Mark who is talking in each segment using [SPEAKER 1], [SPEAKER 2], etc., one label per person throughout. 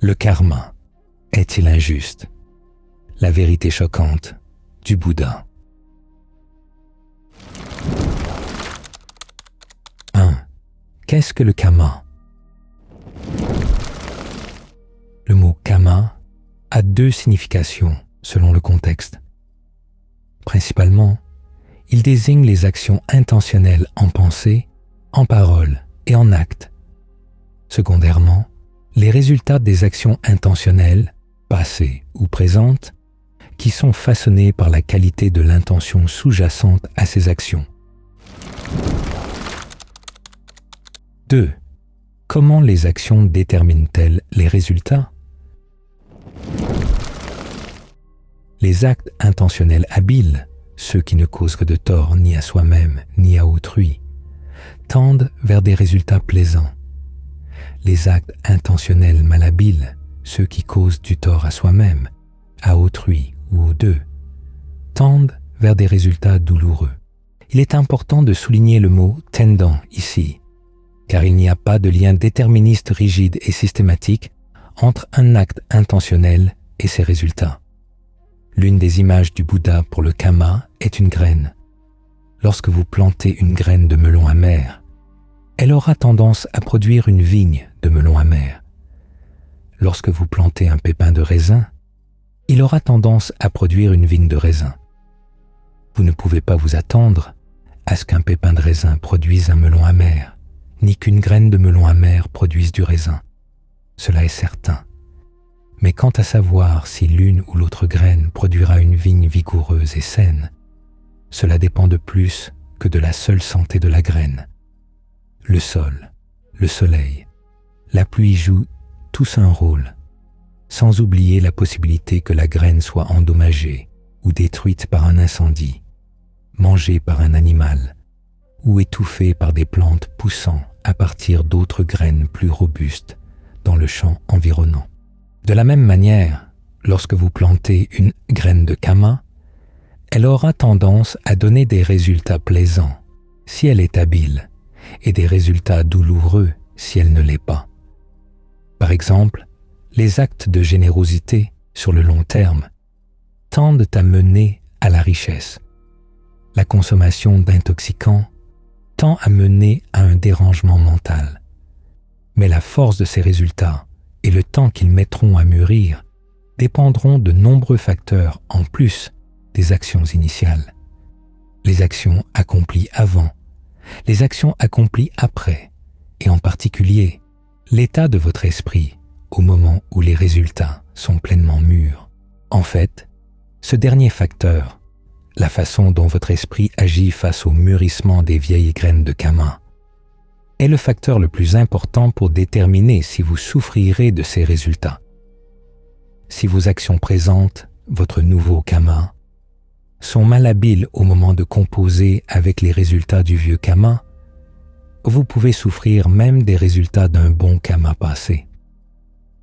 [SPEAKER 1] Le karma est-il injuste? La vérité choquante du Bouddha. 1. Qu'est-ce que le karma? Le mot karma a deux significations selon le contexte. Principalement, il désigne les actions intentionnelles en pensée, en parole et en acte. Secondairement, les résultats des actions intentionnelles, passées ou présentes, qui sont façonnées par la qualité de l'intention sous-jacente à ces actions. 2. Comment les actions déterminent-elles les résultats? Les actes intentionnels habiles, ceux qui ne causent que de tort ni à soi-même ni à autrui, tendent vers des résultats plaisants. Les actes intentionnels malhabiles, ceux qui causent du tort à soi-même, à autrui ou aux deux, tendent vers des résultats douloureux. Il est important de souligner le mot « tendant » ici, car il n'y a pas de lien déterministe rigide et systématique entre un acte intentionnel et ses résultats. L'une des images du Bouddha pour le karma est une graine. Lorsque vous plantez une graine de melon amer, elle aura tendance à produire une vigne de melon amer. Lorsque vous plantez un pépin de raisin, il aura tendance à produire une vigne de raisin. Vous ne pouvez pas vous attendre à ce qu'un pépin de raisin produise un melon amer, ni qu'une graine de melon amer produise du raisin. Cela est certain. Mais quant à savoir si l'une ou l'autre graine produira une vigne vigoureuse et saine, cela dépend de plus que de la seule santé de la graine. Le sol, le soleil, la pluie jouent tous un rôle, sans oublier la possibilité que la graine soit endommagée ou détruite par un incendie, mangée par un animal ou étouffée par des plantes poussant à partir d'autres graines plus robustes dans le champ environnant. De la même manière, lorsque vous plantez une graine de karma, elle aura tendance à donner des résultats plaisants si elle est habile et des résultats douloureux si elle ne l'est pas. Par exemple, les actes de générosité sur le long terme tendent à mener à la richesse. La consommation d'intoxicants tend à mener à un dérangement mental. Mais la force de ces résultats et le temps qu'ils mettront à mûrir dépendront de nombreux facteurs en plus des actions initiales. Les actions accomplies avant, les actions accomplies après, et en particulier l'état de votre esprit au moment où les résultats sont pleinement mûrs. En fait, ce dernier facteur, la façon dont votre esprit agit face au mûrissement des vieilles graines de karma, est le facteur le plus important pour déterminer si vous souffrirez de ces résultats. Si vos actions présentes, votre nouveau karma, sont malhabiles au moment de composer avec les résultats du vieux karma, vous pouvez souffrir même des résultats d'un bon karma passé.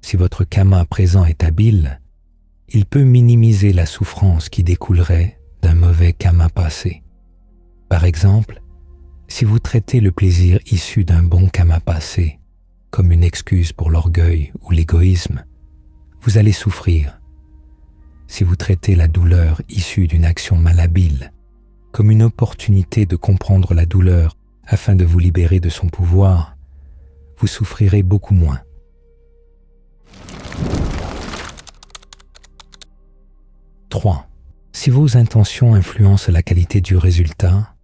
[SPEAKER 1] Si votre karma présent est habile, il peut minimiser la souffrance qui découlerait d'un mauvais karma passé. Par exemple, si vous traitez le plaisir issu d'un bon karma passé comme une excuse pour l'orgueil ou l'égoïsme, vous allez souffrir. Si vous traitez la douleur issue d'une action malhabile comme une opportunité de comprendre la douleur afin de vous libérer de son pouvoir, vous souffrirez beaucoup moins. « 3. Si vos intentions influencent la qualité du résultat,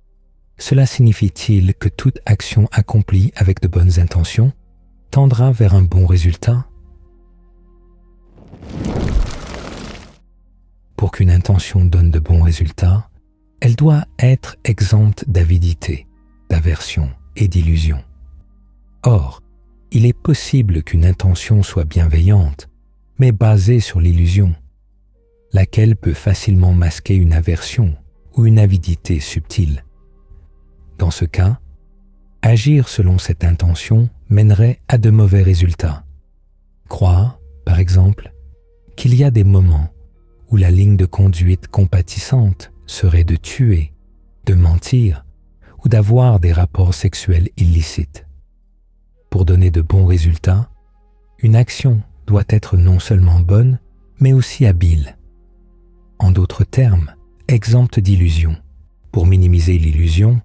[SPEAKER 1] cela signifie-t-il que toute action accomplie avec de bonnes intentions tendra vers un bon résultat? Pour qu'une intention donne de bons résultats, elle doit être exempte d'avidité, d'aversion et d'illusion. Or, il est possible qu'une intention soit bienveillante, mais basée sur l'illusion, laquelle peut facilement masquer une aversion ou une avidité subtile. Dans ce cas, agir selon cette intention mènerait à de mauvais résultats. Croire, par exemple, qu'il y a des moments où la ligne de conduite compatissante serait de tuer, de mentir ou d'avoir des rapports sexuels illicites. Pour donner de bons résultats, une action doit être non seulement bonne, mais aussi habile. En d'autres termes, exempte d'illusions. Pour minimiser l'illusion,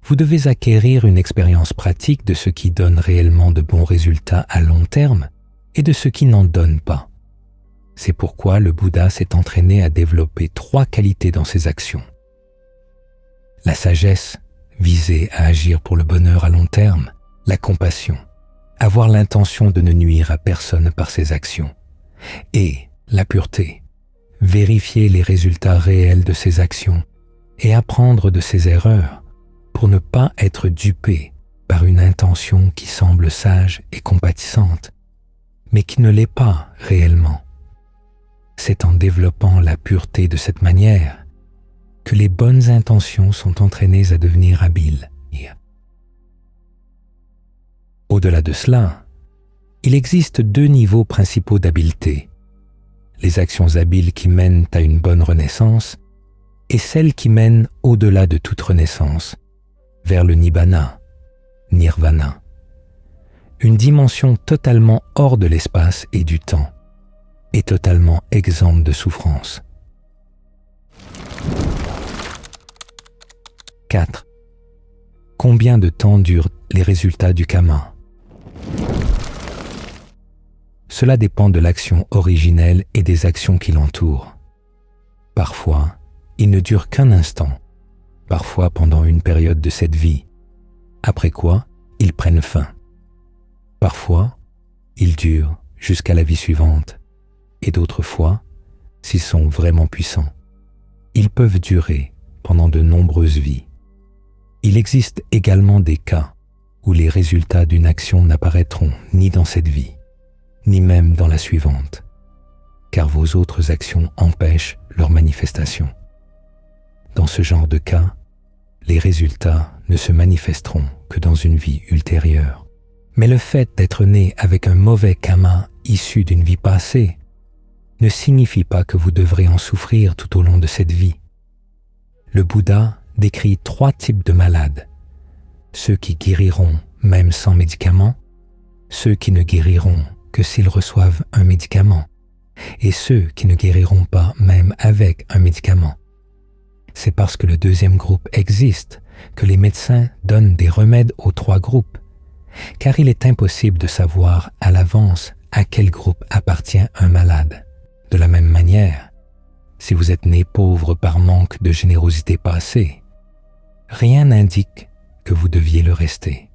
[SPEAKER 1] vous devez acquérir une expérience pratique de ce qui donne réellement de bons résultats à long terme et de ce qui n'en donne pas. C'est pourquoi le Bouddha s'est entraîné à développer 3 qualités dans ses actions. La sagesse, visée à agir pour le bonheur à long terme, la compassion, avoir l'intention de ne nuire à personne par ses actions, et la pureté, vérifier les résultats réels de ses actions et apprendre de ses erreurs pour ne pas être dupé par une intention qui semble sage et compatissante, mais qui ne l'est pas réellement. C'est en développant la pureté de cette manière que les bonnes intentions sont entraînées à devenir habiles. Au-delà de cela, il existe 2 niveaux principaux d'habileté, les actions habiles qui mènent à une bonne renaissance et celles qui mènent au-delà de toute renaissance, vers le nibbana, nirvana, une dimension totalement hors de l'espace et du temps, et totalement exempte de souffrance. 4. Combien de temps durent les résultats du karma? Cela dépend de l'action originelle et des actions qui l'entourent. Parfois, ils ne durent qu'un instant, parfois pendant une période de cette vie, après quoi ils prennent fin. Parfois, ils durent jusqu'à la vie suivante, et d'autres fois, s'ils sont vraiment puissants, ils peuvent durer pendant de nombreuses vies. Il existe également des cas où les résultats d'une action n'apparaîtront ni dans cette vie, ni même dans la suivante, car vos autres actions empêchent leur manifestation. Dans ce genre de cas, les résultats ne se manifesteront que dans une vie ultérieure. Mais le fait d'être né avec un mauvais karma issu d'une vie passée ne signifie pas que vous devrez en souffrir tout au long de cette vie. Le Bouddha décrit 3 types de malades, ceux qui guériront même sans médicament, ceux qui ne guériront que s'ils reçoivent un médicament, et ceux qui ne guériront pas même avec un médicament. C'est parce que le deuxième groupe existe que les médecins donnent des remèdes aux 3 groupes, car il est impossible de savoir à l'avance à quel groupe appartient un malade. De la même manière, si vous êtes né pauvre par manque de générosité passée, rien n'indique que vous deviez le rester.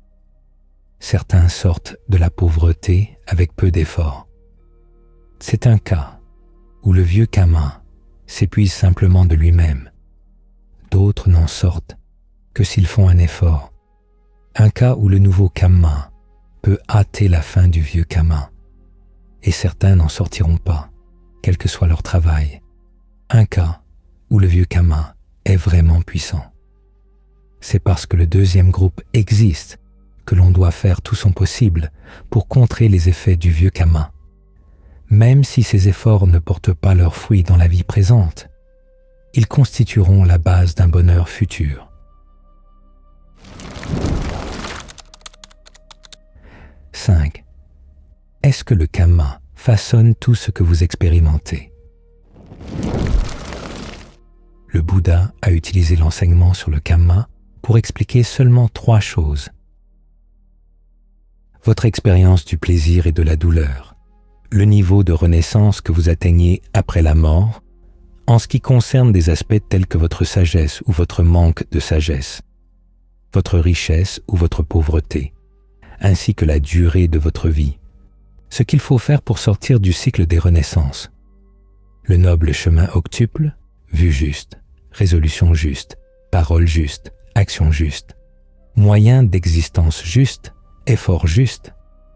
[SPEAKER 1] Certains sortent de la pauvreté avec peu d'efforts. C'est un cas où le vieux karma s'épuise simplement de lui-même. D'autres n'en sortent que s'ils font un effort. Un cas où le nouveau karma peut hâter la fin du vieux karma, et certains n'en sortiront pas, quel que soit leur travail. Un cas où le vieux karma est vraiment puissant. C'est parce que le deuxième groupe existe que l'on doit faire tout son possible pour contrer les effets du vieux karma. Même si ces efforts ne portent pas leurs fruits dans la vie présente, ils constitueront la base d'un bonheur futur. 5. Est-ce que le karma façonne tout ce que vous expérimentez? Le Bouddha a utilisé l'enseignement sur le karma pour expliquer seulement 3 choses. Votre expérience du plaisir et de la douleur, le niveau de renaissance que vous atteignez après la mort, en ce qui concerne des aspects tels que votre sagesse ou votre manque de sagesse, votre richesse ou votre pauvreté, ainsi que la durée de votre vie, ce qu'il faut faire pour sortir du cycle des renaissances. Le noble chemin octuple, vue juste, résolution juste, parole juste, action juste, moyen d'existence juste, effort juste,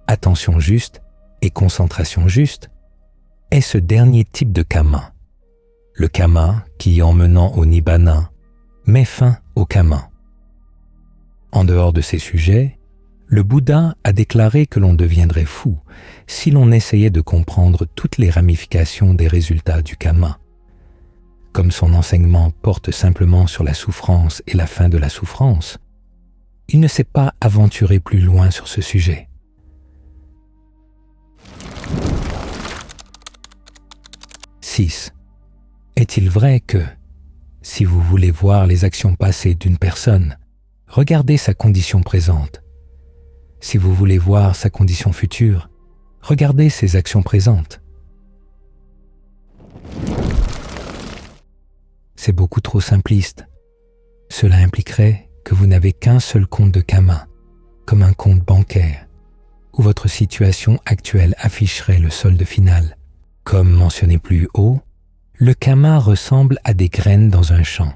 [SPEAKER 1] attention juste et concentration juste, est ce dernier type de karma. Le karma qui, en menant au nibbana, met fin au karma. En dehors de ces sujets, le Bouddha a déclaré que l'on deviendrait fou si l'on essayait de comprendre toutes les ramifications des résultats du karma. Comme son enseignement porte simplement sur la souffrance et la fin de la souffrance, il ne s'est pas aventuré plus loin sur ce sujet. 6. Est-il vrai que, si vous voulez voir les actions passées d'une personne, regardez sa condition présente. Si vous voulez voir sa condition future, regardez ses actions présentes. C'est beaucoup trop simpliste. Cela impliquerait que vous n'avez qu'un seul compte de karma, comme un compte bancaire, où votre situation actuelle afficherait le solde final. Comme mentionné plus haut, le karma ressemble à des graines dans un champ.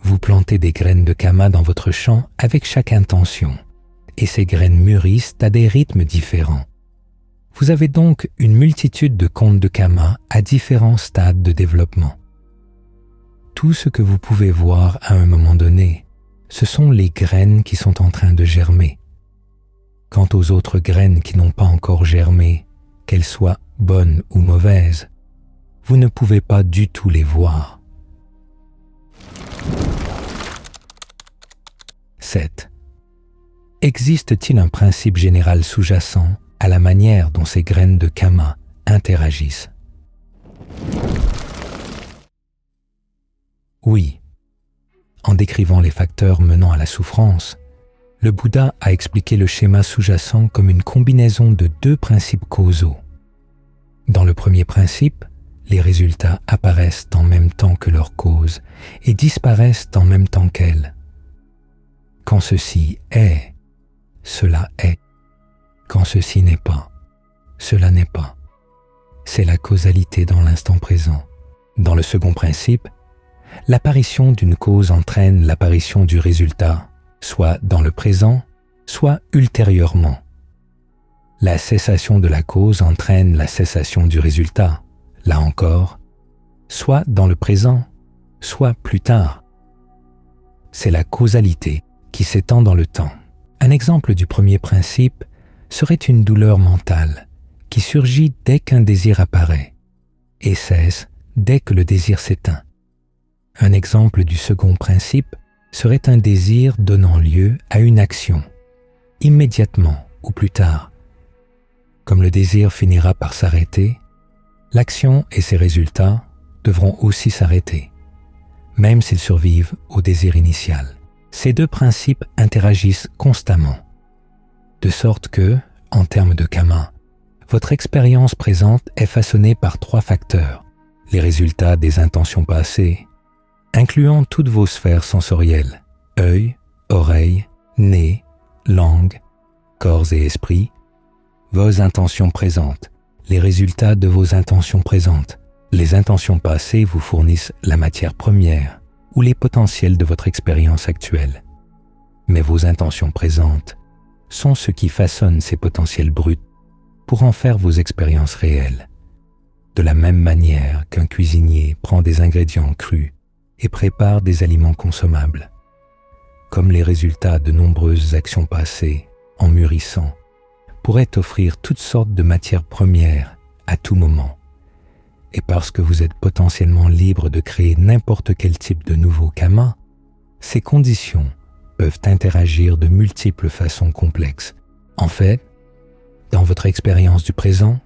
[SPEAKER 1] Vous plantez des graines de karma dans votre champ avec chaque intention, et ces graines mûrissent à des rythmes différents. Vous avez donc une multitude de comptes de karma à différents stades de développement. Tout ce que vous pouvez voir à un moment donné, ce sont les graines qui sont en train de germer. Quant aux autres graines qui n'ont pas encore germé, qu'elles soient bonnes ou mauvaises, vous ne pouvez pas du tout les voir. 7. Existe-t-il un principe général sous-jacent à la manière dont ces graines de karma interagissent? Oui. En décrivant les facteurs menant à la souffrance, le Bouddha a expliqué le schéma sous-jacent comme une combinaison de deux principes causaux. Dans le premier principe, les résultats apparaissent en même temps que leur cause et disparaissent en même temps qu'elle. Quand ceci est, cela est. Quand ceci n'est pas, cela n'est pas. C'est la causalité dans l'instant présent. Dans le second principe, l'apparition d'une cause entraîne l'apparition du résultat, soit dans le présent, soit ultérieurement. La cessation de la cause entraîne la cessation du résultat, là encore, soit dans le présent, soit plus tard. C'est la causalité qui s'étend dans le temps. Un exemple du premier principe serait une douleur mentale qui surgit dès qu'un désir apparaît et cesse dès que le désir s'éteint. Un exemple du second principe serait un désir donnant lieu à une action, immédiatement ou plus tard. Comme le désir finira par s'arrêter, l'action et ses résultats devront aussi s'arrêter, même s'ils survivent au désir initial. Ces deux principes interagissent constamment, de sorte que, en termes de karma, votre expérience présente est façonnée par trois facteurs: les résultats des intentions passées, incluant toutes vos sphères sensorielles, œil, oreille, nez, langue, corps et esprit, vos intentions présentes, les résultats de vos intentions présentes. Les intentions passées vous fournissent la matière première ou les potentiels de votre expérience actuelle. Mais vos intentions présentes sont ce qui façonne ces potentiels bruts pour en faire vos expériences réelles. De la même manière qu'un cuisinier prend des ingrédients crus et prépare des aliments consommables, comme les résultats de nombreuses actions passées, en mûrissant, pourraient offrir toutes sortes de matières premières à tout moment. Et parce que vous êtes potentiellement libre de créer n'importe quel type de nouveau karma, ces conditions peuvent interagir de multiples façons complexes. En fait, dans votre expérience du présent,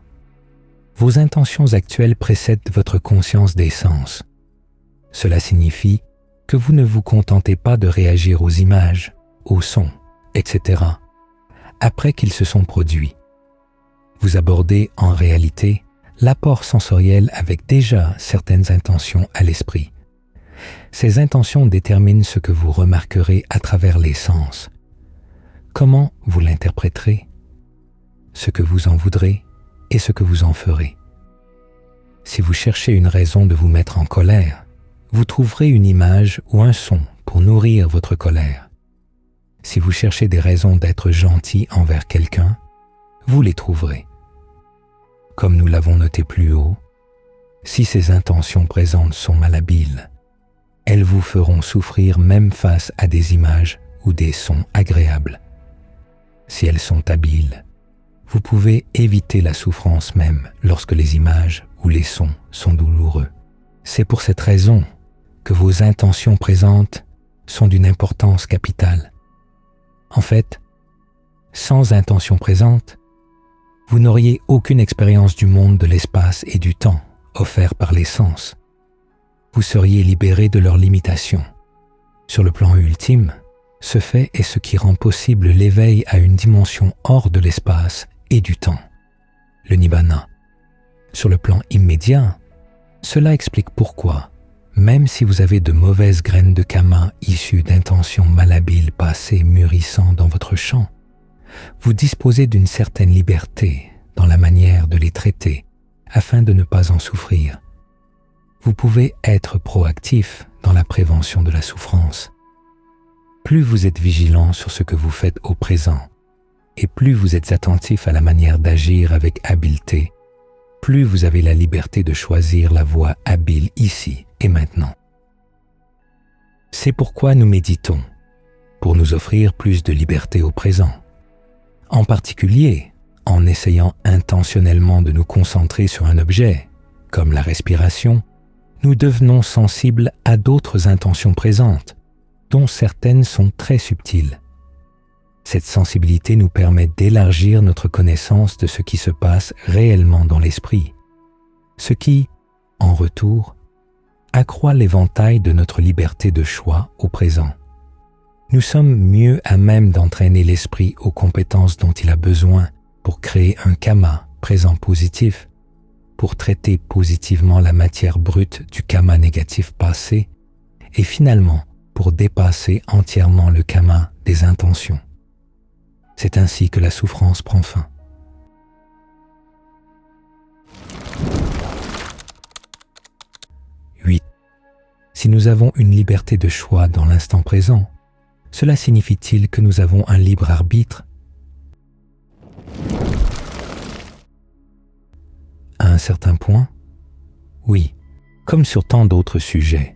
[SPEAKER 1] vos intentions actuelles précèdent votre conscience des sens. Cela signifie que vous ne vous contentez pas de réagir aux images, aux sons, etc., après qu'ils se sont produits. Vous abordez en réalité l'apport sensoriel avec déjà certaines intentions à l'esprit. Ces intentions déterminent ce que vous remarquerez à travers les sens. Comment vous l'interpréterez, ce que vous en voudrez et ce que vous en ferez. Si vous cherchez une raison de vous mettre en colère, vous trouverez une image ou un son pour nourrir votre colère. Si vous cherchez des raisons d'être gentil envers quelqu'un, vous les trouverez. Comme nous l'avons noté plus haut, si ces intentions présentes sont malhabiles, elles vous feront souffrir même face à des images ou des sons agréables. Si elles sont habiles, vous pouvez éviter la souffrance même lorsque les images ou les sons sont douloureux. C'est pour cette raison que vos intentions présentes sont d'une importance capitale. En fait, sans intention présente, vous n'auriez aucune expérience du monde de l'espace et du temps offerts par les sens. Vous seriez libéré de leurs limitations. Sur le plan ultime, ce fait est ce qui rend possible l'éveil à une dimension hors de l'espace et du temps, le Nibbana. Sur le plan immédiat, cela explique pourquoi, même si vous avez de mauvaises graines de karma issues d'intentions malhabiles passées mûrissant dans votre champ, vous disposez d'une certaine liberté dans la manière de les traiter afin de ne pas en souffrir. Vous pouvez être proactif dans la prévention de la souffrance. Plus vous êtes vigilant sur ce que vous faites au présent, et plus vous êtes attentif à la manière d'agir avec habileté, plus vous avez la liberté de choisir la voie habile ici et maintenant. C'est pourquoi nous méditons, pour nous offrir plus de liberté au présent. En particulier, en essayant intentionnellement de nous concentrer sur un objet, comme la respiration, nous devenons sensibles à d'autres intentions présentes, dont certaines sont très subtiles. Cette sensibilité nous permet d'élargir notre connaissance de ce qui se passe réellement dans l'esprit, ce qui, en retour, accroît l'éventail de notre liberté de choix au présent. Nous sommes mieux à même d'entraîner l'esprit aux compétences dont il a besoin pour créer un karma présent positif, pour traiter positivement la matière brute du karma négatif passé et finalement pour dépasser entièrement le karma des intentions. C'est ainsi que la souffrance prend fin. 8. Si nous avons une liberté de choix dans l'instant présent, cela signifie-t-il que nous avons un libre arbitre? À un certain point, oui, comme sur tant d'autres sujets.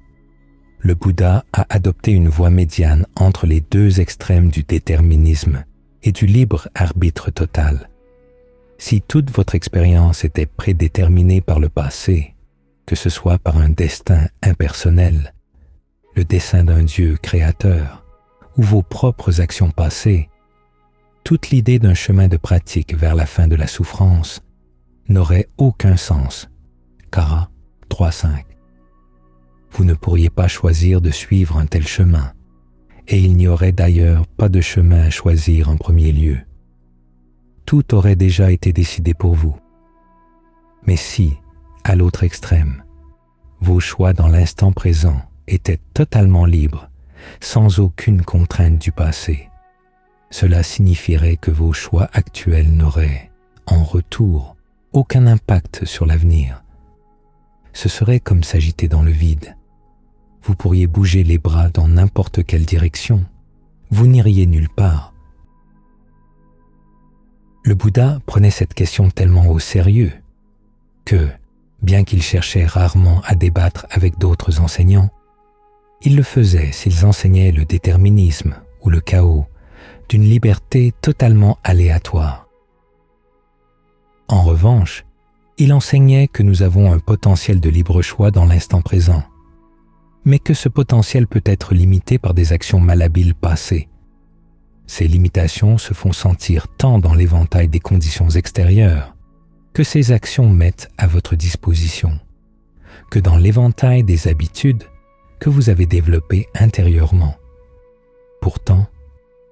[SPEAKER 1] Le Bouddha a adopté une voie médiane entre les deux extrêmes du déterminisme et du libre arbitre total. Si toute votre expérience était prédéterminée par le passé, que ce soit par un destin impersonnel, le dessein d'un Dieu créateur, ou vos propres actions passées, toute l'idée d'un chemin de pratique vers la fin de la souffrance n'aurait aucun sens. Kara 3.5. Vous ne pourriez pas choisir de suivre un tel chemin, et il n'y aurait d'ailleurs pas de chemin à choisir en premier lieu. Tout aurait déjà été décidé pour vous. Mais si, à l'autre extrême, vos choix dans l'instant présent étaient totalement libres, sans aucune contrainte du passé, cela signifierait que vos choix actuels n'auraient, en retour, aucun impact sur l'avenir. Ce serait comme s'agiter dans le vide. Vous pourriez bouger les bras dans n'importe quelle direction. Vous n'iriez nulle part. Le Bouddha prenait cette question tellement au sérieux que, bien qu'il cherchait rarement à débattre avec d'autres enseignants, il le faisait s'ils enseignaient le déterminisme ou le chaos d'une liberté totalement aléatoire. En revanche, il enseignait que nous avons un potentiel de libre choix dans l'instant présent, mais que ce potentiel peut être limité par des actions malhabiles passées. Ces limitations se font sentir tant dans l'éventail des conditions extérieures que ces actions mettent à votre disposition, que dans l'éventail des habitudes que vous avez développées intérieurement. Pourtant,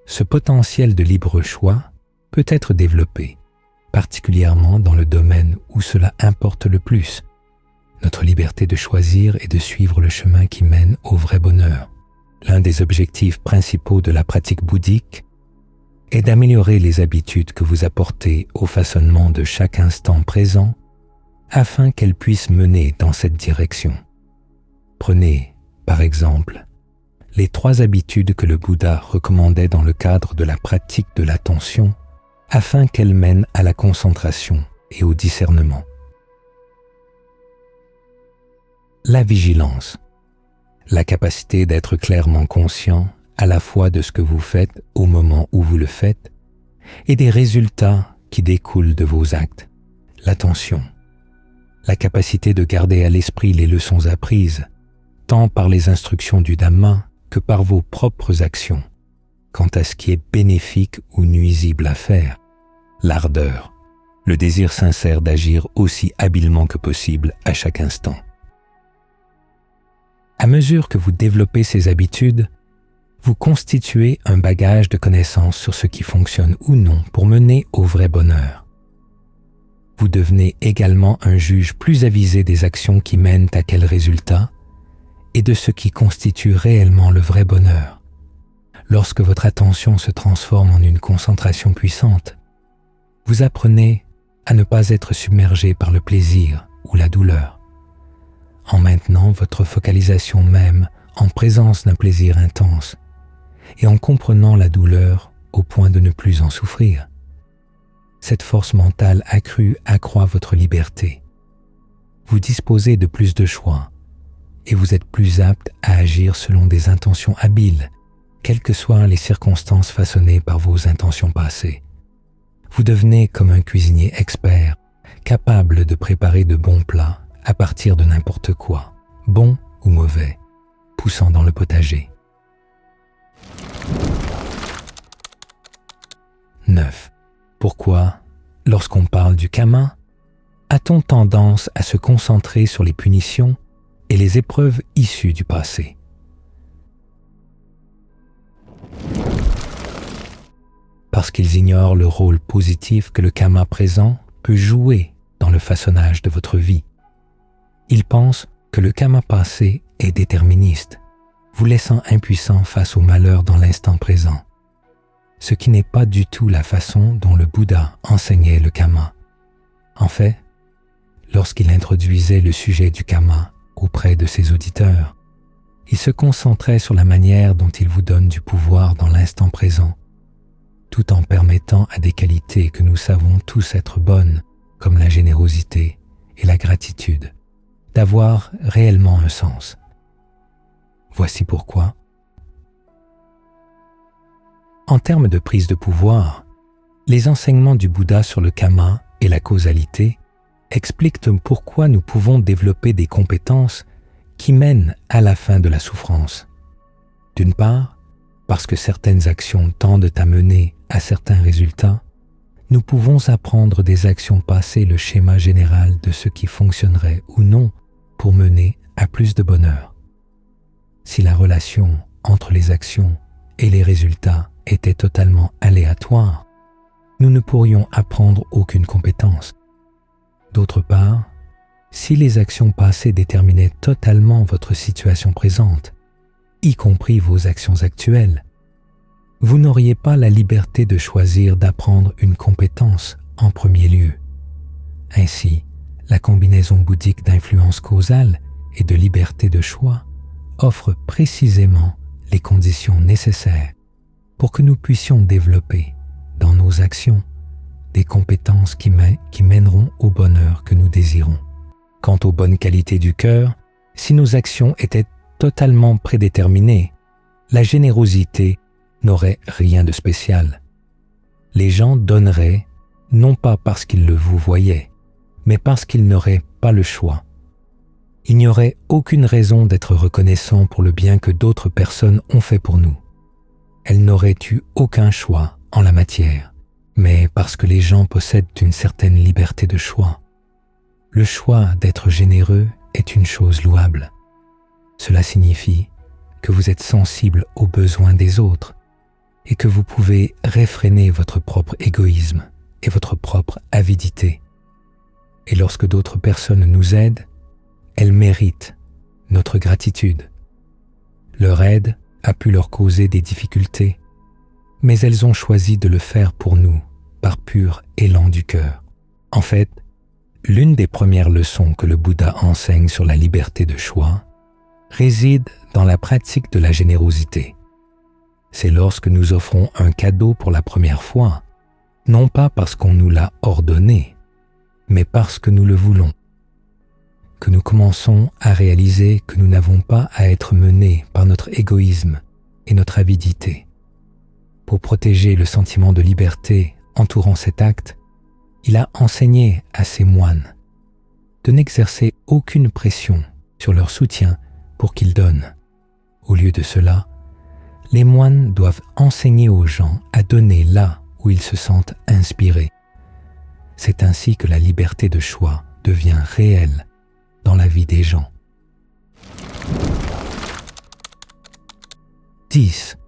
[SPEAKER 1] ce potentiel de libre choix peut être développé, particulièrement dans le domaine où cela importe le plus, notre liberté de choisir et de suivre le chemin qui mène au vrai bonheur. L'un des objectifs principaux de la pratique bouddhique est d'améliorer les habitudes que vous apportez au façonnement de chaque instant présent afin qu'elles puissent mener dans cette direction. Prenez, par exemple, les 3 habitudes que le Bouddha recommandait dans le cadre de la pratique de l'attention afin qu'elles mènent à la concentration et au discernement. La vigilance, la capacité d'être clairement conscient à la fois de ce que vous faites au moment où vous le faites et des résultats qui découlent de vos actes. L'attention, la capacité de garder à l'esprit les leçons apprises, tant par les instructions du Dhamma que par vos propres actions, quant à ce qui est bénéfique ou nuisible à faire. L'ardeur, le désir sincère d'agir aussi habilement que possible à chaque instant. À mesure que vous développez ces habitudes, vous constituez un bagage de connaissances sur ce qui fonctionne ou non pour mener au vrai bonheur. Vous devenez également un juge plus avisé des actions qui mènent à quel résultat et de ce qui constitue réellement le vrai bonheur. Lorsque votre attention se transforme en une concentration puissante, vous apprenez à ne pas être submergé par le plaisir ou la douleur, en maintenant votre focalisation même en présence d'un plaisir intense et en comprenant la douleur au point de ne plus en souffrir. Cette force mentale accrue accroît votre liberté. Vous disposez de plus de choix et vous êtes plus apte à agir selon des intentions habiles, quelles que soient les circonstances façonnées par vos intentions passées. Vous devenez comme un cuisinier expert, capable de préparer de bons plats à partir de n'importe quoi, bon ou mauvais, poussant dans le potager. 9. Pourquoi, lorsqu'on parle du karma, a-t-on tendance à se concentrer sur les punitions et les épreuves issues du passé? Parce qu'ils ignorent le rôle positif que le karma présent peut jouer dans le façonnage de votre vie. Ils pensent que le karma passé est déterministe, vous laissant impuissant face au malheur dans l'instant présent, ce qui n'est pas du tout la façon dont le Bouddha enseignait le karma. En fait, lorsqu'il introduisait le sujet du karma auprès de ses auditeurs, il se concentrait sur la manière dont il vous donne du pouvoir dans l'instant présent, tout en permettant à des qualités que nous savons tous être bonnes, comme la générosité et la gratitude, d'avoir réellement un sens. Voici pourquoi. En termes de prise de pouvoir, les enseignements du Bouddha sur le karma et la causalité expliquent pourquoi nous pouvons développer des compétences qui mènent à la fin de la souffrance. D'une part, parce que certaines actions tendent à mener à certains résultats, nous pouvons apprendre des actions passées le schéma général de ce qui fonctionnerait ou non pour mener à plus de bonheur. Si la relation entre les actions et les résultats était totalement aléatoire, nous ne pourrions apprendre aucune compétence. D'autre part, si les actions passées déterminaient totalement votre situation présente, y compris vos actions actuelles, vous n'auriez pas la liberté de choisir d'apprendre une compétence en premier lieu. Ainsi, la combinaison bouddhique d'influence causale et de liberté de choix offre précisément les conditions nécessaires pour que nous puissions développer, dans nos actions, des compétences qui mèneront au bonheur que nous désirons. Quant aux bonnes qualités du cœur, si nos actions étaient totalement prédéterminées, la générosité n'aurait rien de spécial. Les gens donneraient, non pas parce qu'ils le vous voyaient, mais parce qu'ils n'auraient pas le choix. Il n'y aurait aucune raison d'être reconnaissant pour le bien que d'autres personnes ont fait pour nous. Elles n'auraient eu aucun choix en la matière, mais parce que les gens possèdent une certaine liberté de choix. Le choix d'être généreux est une chose louable. Cela signifie que vous êtes sensible aux besoins des autres et que vous pouvez réfréner votre propre égoïsme et votre propre avidité. Et lorsque d'autres personnes nous aident, elles méritent notre gratitude. Leur aide a pu leur causer des difficultés, mais elles ont choisi de le faire pour nous par pur élan du cœur. En fait, l'une des premières leçons que le Bouddha enseigne sur la liberté de choix réside dans la pratique de la générosité. C'est lorsque nous offrons un cadeau pour la première fois, non pas parce qu'on nous l'a ordonné, mais parce que nous le voulons, que nous commençons à réaliser que nous n'avons pas à être menés par notre égoïsme et notre avidité. Pour protéger le sentiment de liberté entourant cet acte, il a enseigné à ses moines de n'exercer aucune pression sur leur soutien pour qu'ils donnent. Au lieu de cela, les moines doivent enseigner aux gens à donner là où ils se sentent inspirés. C'est ainsi que la liberté de choix devient réelle dans la vie des gens. 10.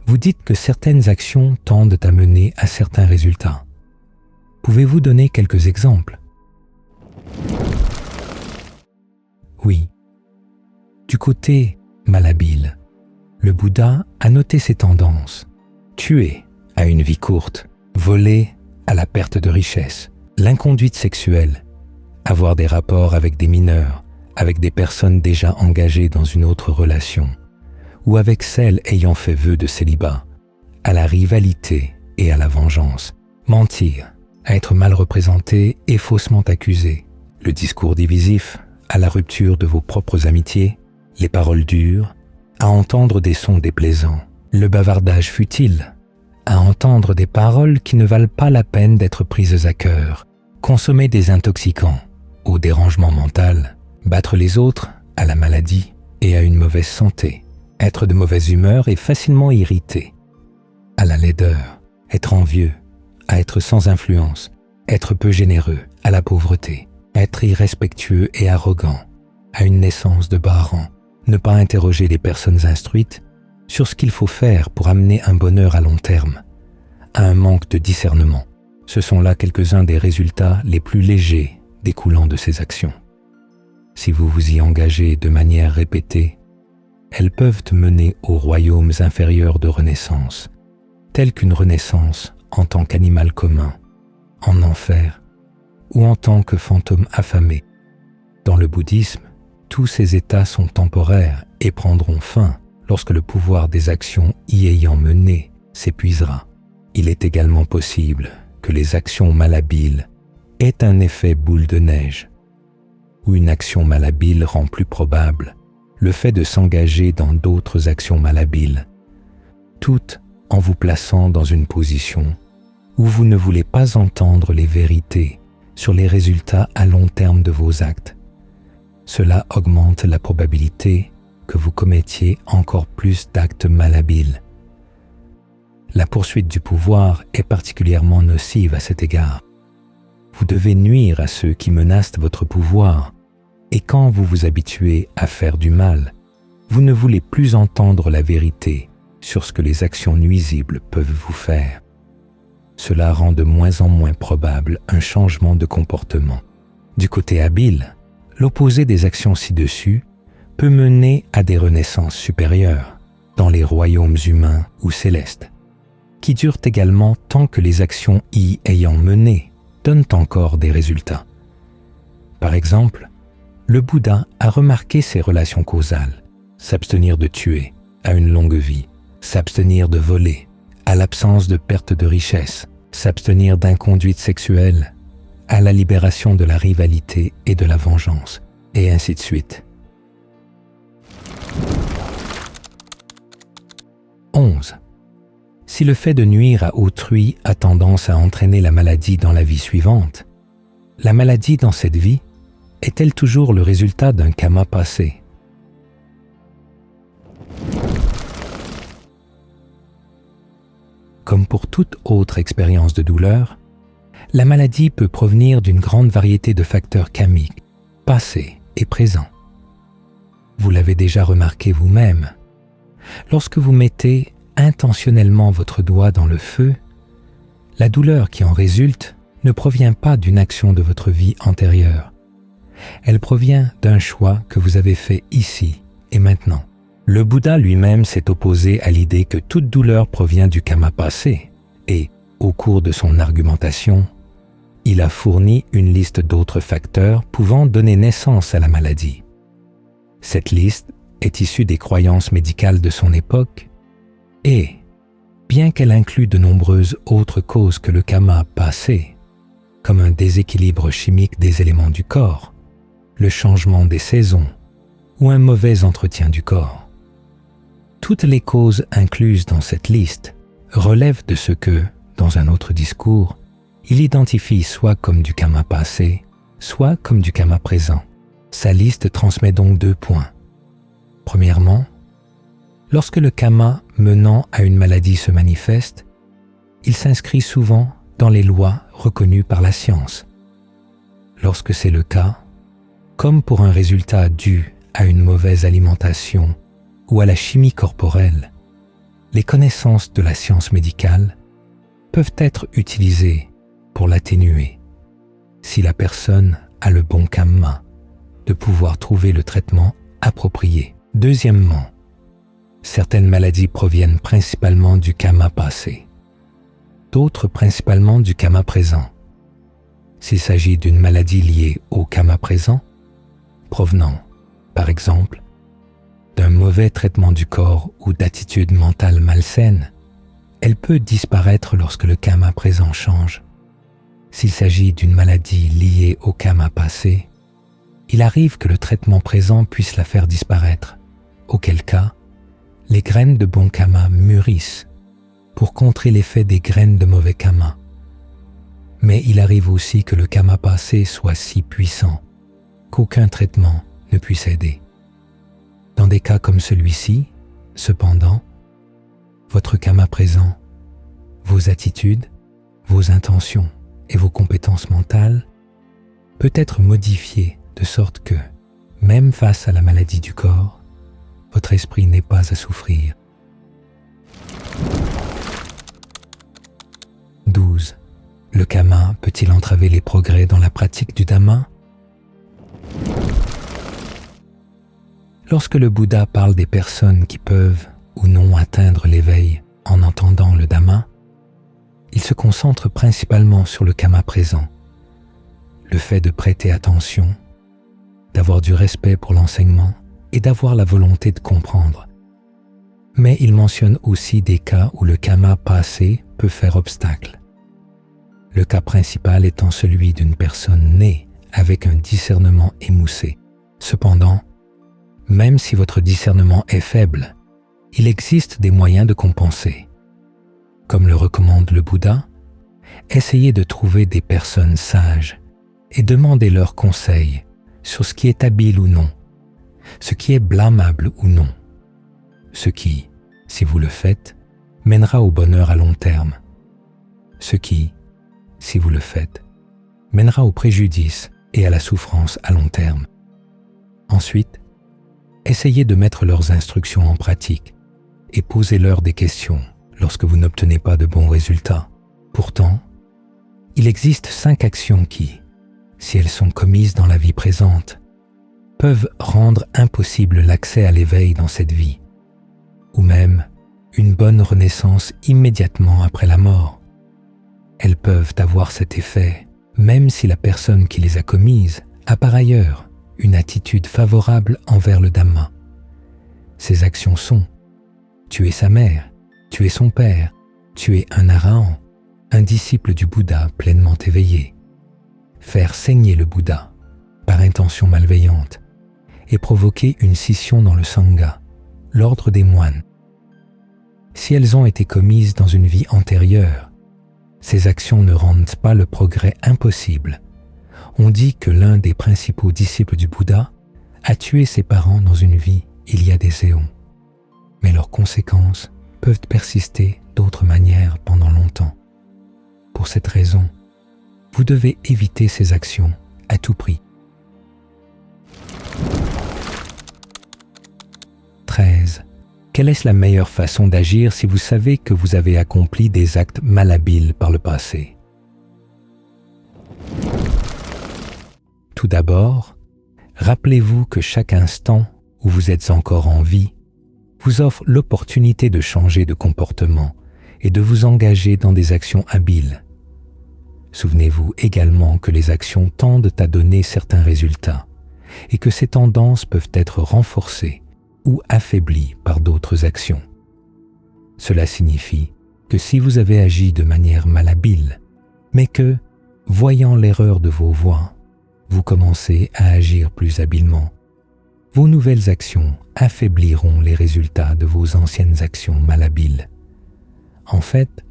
[SPEAKER 1] Vous dites que certaines actions tendent à mener à certains résultats. Pouvez-vous donner quelques exemples? Oui. Du côté malhabile, le Bouddha a noté ces tendances. Tuer à une vie courte, voler à la perte de richesse, l'inconduite sexuelle, avoir des rapports avec des mineurs, avec des personnes déjà engagées dans une autre relation, ou avec celles ayant fait vœu de célibat, à la rivalité et à la vengeance, mentir, à être mal représenté et faussement accusé, le discours divisif, à la rupture de vos propres amitiés, les paroles dures, à entendre des sons déplaisants, le bavardage futile, à entendre des paroles qui ne valent pas la peine d'être prises à cœur, consommer des intoxicants, au dérangement mental, battre les autres, à la maladie et à une mauvaise santé, être de mauvaise humeur et facilement irrité, à la laideur, être envieux, à être sans influence, être peu généreux, à la pauvreté, être irrespectueux et arrogant, à une naissance de bas rang, ne pas interroger les personnes instruites sur ce qu'il faut faire pour amener un bonheur à long terme, à un manque de discernement. Ce sont là quelques-uns des résultats les plus légers découlant de ces actions. Si vous vous y engagez de manière répétée, elles peuvent mener aux royaumes inférieurs de renaissance, tels qu'une renaissance en tant qu'animal commun, en enfer ou en tant que fantôme affamé. Dans le bouddhisme, tous ces états sont temporaires et prendront fin lorsque le pouvoir des actions y ayant mené s'épuisera. Il est également possible que les actions malhabiles aient un effet boule de neige, où une action malhabile rend plus probable le fait de s'engager dans d'autres actions malhabiles, toutes en vous plaçant dans une position où vous ne voulez pas entendre les vérités sur les résultats à long terme de vos actes. Cela augmente la probabilité que vous commettiez encore plus d'actes malhabiles. La poursuite du pouvoir est particulièrement nocive à cet égard. Vous devez nuire à ceux qui menacent votre pouvoir, et quand vous vous habituez à faire du mal, vous ne voulez plus entendre la vérité sur ce que les actions nuisibles peuvent vous faire. Cela rend de moins en moins probable un changement de comportement. Du côté habile, l'opposé des actions ci-dessus peut mener à des renaissances supérieures, dans les royaumes humains ou célestes, qui durent également tant que les actions y ayant mené donnent encore des résultats. Par exemple, le Bouddha a remarqué ces relations causales, s'abstenir de tuer à une longue vie, s'abstenir de voler à l'absence de perte de richesse, s'abstenir d'inconduite sexuelle à la libération de la rivalité et de la vengeance, et ainsi de suite. 11. Si le fait de nuire à autrui a tendance à entraîner la maladie dans la vie suivante, la maladie dans cette vie est-elle toujours le résultat d'un karma passé? Comme pour toute autre expérience de douleur, la maladie peut provenir d'une grande variété de facteurs karmiques, passés et présents. Vous l'avez déjà remarqué vous-même. Lorsque vous mettez intentionnellement votre doigt dans le feu, la douleur qui en résulte ne provient pas d'une action de votre vie antérieure. Elle provient d'un choix que vous avez fait ici et maintenant. Le Bouddha lui-même s'est opposé à l'idée que toute douleur provient du karma passé et, au cours de son argumentation, il a fourni une liste d'autres facteurs pouvant donner naissance à la maladie. Cette liste est issue des croyances médicales de son époque et, bien qu'elle inclue de nombreuses autres causes que le karma passé, comme un déséquilibre chimique des éléments du corps, le changement des saisons ou un mauvais entretien du corps. Toutes les causes incluses dans cette liste relèvent de ce que, dans un autre discours, il identifie soit comme du karma passé, soit comme du karma présent. Sa liste transmet donc 2 points. Premièrement, lorsque le karma menant à une maladie se manifeste, il s'inscrit souvent dans les lois reconnues par la science. Lorsque c'est le cas, comme pour un résultat dû à une mauvaise alimentation ou à la chimie corporelle, les connaissances de la science médicale peuvent être utilisées pour l'atténuer, si la personne a le bon kamma, de pouvoir trouver le traitement approprié. Deuxièmement, certaines maladies proviennent principalement du kamma passé, d'autres principalement du kamma présent. S'il s'agit d'une maladie liée au kamma présent, provenant, par exemple, d'un mauvais traitement du corps ou d'attitudes mentales malsaines, elle peut disparaître lorsque le kamma présent change. S'il s'agit d'une maladie liée au kamma passé, il arrive que le traitement présent puisse la faire disparaître, auquel cas, les graines de bon kamma mûrissent pour contrer l'effet des graines de mauvais kamma. Mais il arrive aussi que le kamma passé soit si puissant qu'aucun traitement ne puisse aider. Dans des cas comme celui-ci, cependant, votre kamma présent, vos attitudes, vos intentions et vos compétences mentales peut être modifié de sorte que, même face à la maladie du corps, votre esprit n'est pas à souffrir. 12. Le kamma peut-il entraver les progrès dans la pratique du Dhamma? Lorsque le Bouddha parle des personnes qui peuvent ou non atteindre l'éveil en entendant le Dhamma, il se concentre principalement sur le kamma présent, le fait de prêter attention, d'avoir du respect pour l'enseignement et d'avoir la volonté de comprendre. Mais il mentionne aussi des cas où le kamma passé peut faire obstacle. Le cas principal étant celui d'une personne née avec un discernement émoussé. Cependant, même si votre discernement est faible, il existe des moyens de compenser. Comme le recommande le Bouddha, essayez de trouver des personnes sages et demandez leurs conseils sur ce qui est habile ou non, ce qui est blâmable ou non, ce qui, si vous le faites, mènera au bonheur à long terme, ce qui, si vous le faites, mènera au préjudice et à la souffrance à long terme. Ensuite, essayez de mettre leurs instructions en pratique et posez-leur des questions lorsque vous n'obtenez pas de bons résultats. Pourtant, il existe 5 actions qui, si elles sont commises dans la vie présente, peuvent rendre impossible l'accès à l'éveil dans cette vie, ou même une bonne renaissance immédiatement après la mort. Elles peuvent avoir cet effet, même si la personne qui les a commises a par ailleurs une attitude favorable envers le Dhamma. Ces actions sont tuer sa mère, tuer son père, tuer un arahant, un disciple du Bouddha pleinement éveillé, faire saigner le Bouddha par intention malveillante et provoquer une scission dans le Sangha, l'ordre des moines. Si elles ont été commises dans une vie antérieure, ces actions ne rendent pas le progrès impossible. On dit que l'un des principaux disciples du Bouddha a tué ses parents dans une vie il y a des éons. Mais leurs conséquences peuvent persister d'autres manières pendant longtemps. Pour cette raison, vous devez éviter ces actions à tout prix. 13. Quelle est la meilleure façon d'agir si vous savez que vous avez accompli des actes malhabiles par le passé? Tout d'abord, rappelez-vous que chaque instant où vous êtes encore en vie vous offre l'opportunité de changer de comportement et de vous engager dans des actions habiles. Souvenez-vous également que les actions tendent à donner certains résultats et que ces tendances peuvent être renforcées ou affaiblies par d'autres actions. Cela signifie que si vous avez agi de manière malhabile, mais que, voyant l'erreur de vos voies, vous commencez à agir plus habilement, vos nouvelles actions affaibliront les résultats de vos anciennes actions malhabiles. En fait,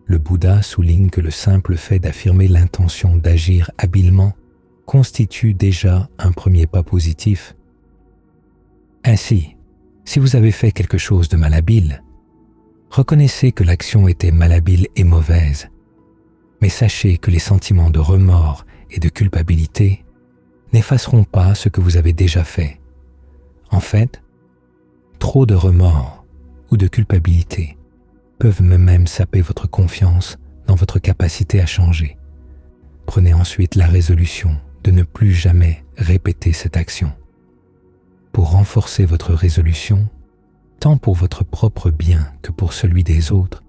[SPEAKER 1] le Bouddha souligne que le simple fait d'affirmer l'intention d'agir habilement constitue déjà un premier pas positif. Ainsi, si vous avez fait quelque chose de malhabile, reconnaissez que l'action était malhabile et mauvaise, Mais sachez que les sentiments de remords et de culpabilité n'effaceront pas ce que vous avez déjà fait. En fait, trop de remords ou de culpabilité peuvent même saper votre confiance dans votre capacité à changer. Prenez ensuite la résolution de ne plus jamais répéter cette action. Pour renforcer votre résolution, tant pour votre propre bien que pour celui des autres,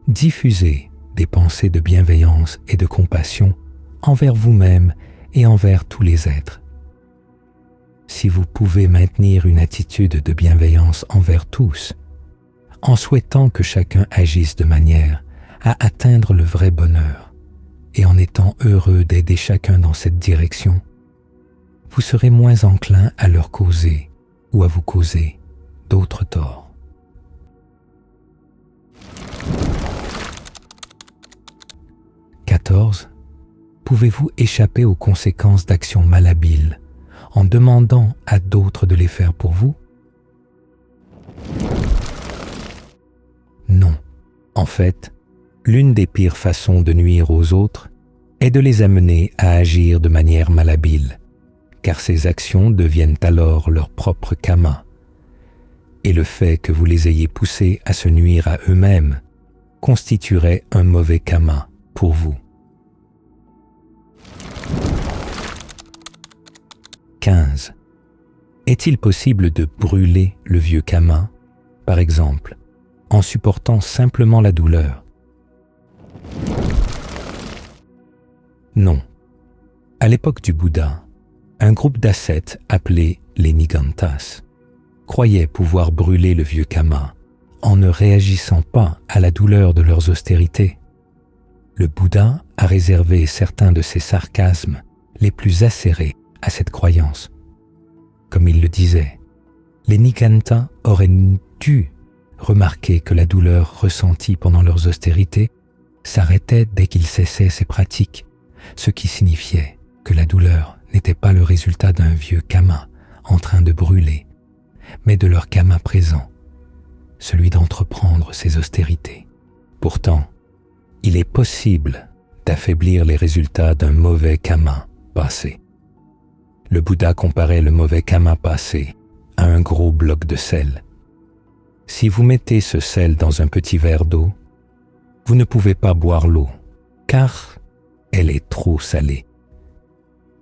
[SPEAKER 1] diffusez des pensées de bienveillance et de compassion envers vous-même et envers tous les êtres. Si vous pouvez maintenir une attitude de bienveillance envers tous, en souhaitant que chacun agisse de manière à atteindre le vrai bonheur et en étant heureux d'aider chacun dans cette direction, vous serez moins enclin à leur causer ou à vous causer d'autres torts. « 14. Pouvez-vous échapper aux conséquences d'actions malhabiles en demandant à d'autres de les faire pour vous? Non. En fait, l'une des pires façons de nuire aux autres est de les amener à agir de manière malhabile, car ces actions deviennent alors leur propre karma. Et le fait que vous les ayez poussés à se nuire à eux-mêmes constituerait un mauvais karma pour vous. 15. Est-il possible de brûler le vieux karma, par exemple, en supportant simplement la douleur? Non. À l'époque du Bouddha, un groupe d'ascètes appelé les Nigantas croyaient pouvoir brûler le vieux karma en ne réagissant pas à la douleur de leurs austérités. Le Bouddha a réservé certains de ses sarcasmes les plus acérés à cette croyance. Comme il le disait, les Nigantas auraient dû remarquer que la douleur ressentie pendant leurs austérités s'arrêtait dès qu'ils cessaient ces pratiques, ce qui signifiait que la douleur n'était pas le résultat d'un vieux karma en train de brûler, mais de leur karma présent, celui d'entreprendre ces austérités. Pourtant, il est possible d'affaiblir les résultats d'un mauvais karma passé. Le Bouddha comparait le mauvais karma passé à un gros bloc de sel. Si vous mettez ce sel dans un petit verre d'eau, vous ne pouvez pas boire l'eau, car elle est trop salée.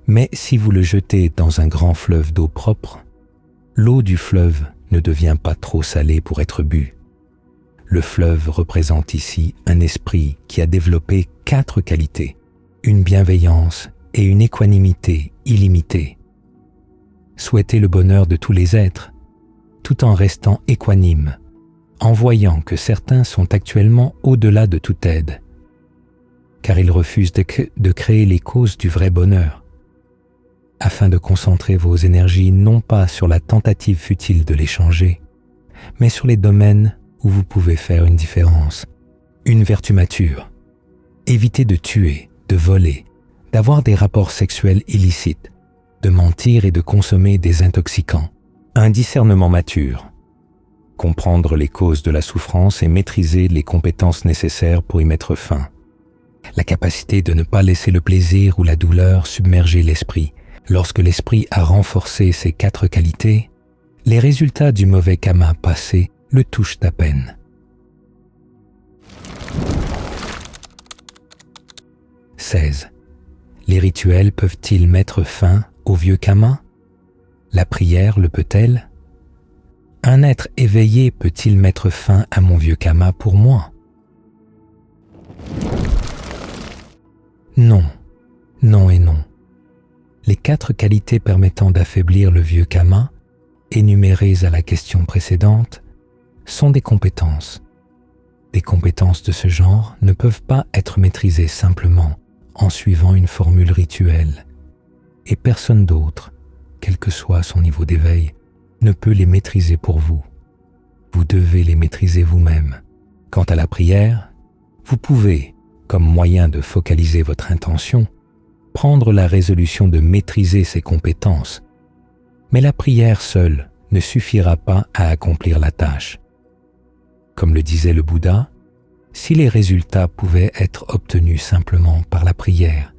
[SPEAKER 1] Mais si vous le jetez dans un grand fleuve d'eau propre, l'eau du fleuve ne devient pas trop salée pour être bue. Le fleuve représente ici un esprit qui a développé 4 qualités, une bienveillance et une équanimité illimitée. Souhaitez le bonheur de tous les êtres, tout en restant équanime, en voyant que certains sont actuellement au-delà de toute aide, car ils refusent de créer les causes du vrai bonheur, afin de concentrer vos énergies non pas sur la tentative futile de les changer, mais sur les domaines où vous pouvez faire une différence, une vertu mature. Évitez de tuer, de voler, d'avoir des rapports sexuels illicites, de mentir et de consommer des intoxicants. Un discernement mature. Comprendre les causes de la souffrance et maîtriser les compétences nécessaires pour y mettre fin. La capacité de ne pas laisser le plaisir ou la douleur submerger l'esprit. Lorsque l'esprit a renforcé ces 4 qualités, les résultats du mauvais karma passé le touchent à peine. 16. Les rituels peuvent-ils mettre fin au vieux karma? La prière le peut-elle? Un être éveillé peut-il mettre fin à mon vieux karma pour moi? Non, non et non. Les 4 qualités permettant d'affaiblir le vieux karma, énumérées à la question précédente, sont des compétences. Des compétences de ce genre ne peuvent pas être maîtrisées simplement en suivant une formule rituelle, et personne d'autre, quel que soit son niveau d'éveil, ne peut les maîtriser pour vous. Vous devez les maîtriser vous-même. Quant à la prière, vous pouvez, comme moyen de focaliser votre intention, prendre la résolution de maîtriser ces compétences, mais la prière seule ne suffira pas à accomplir la tâche. Comme le disait le Bouddha, si les résultats pouvaient être obtenus simplement par la prière,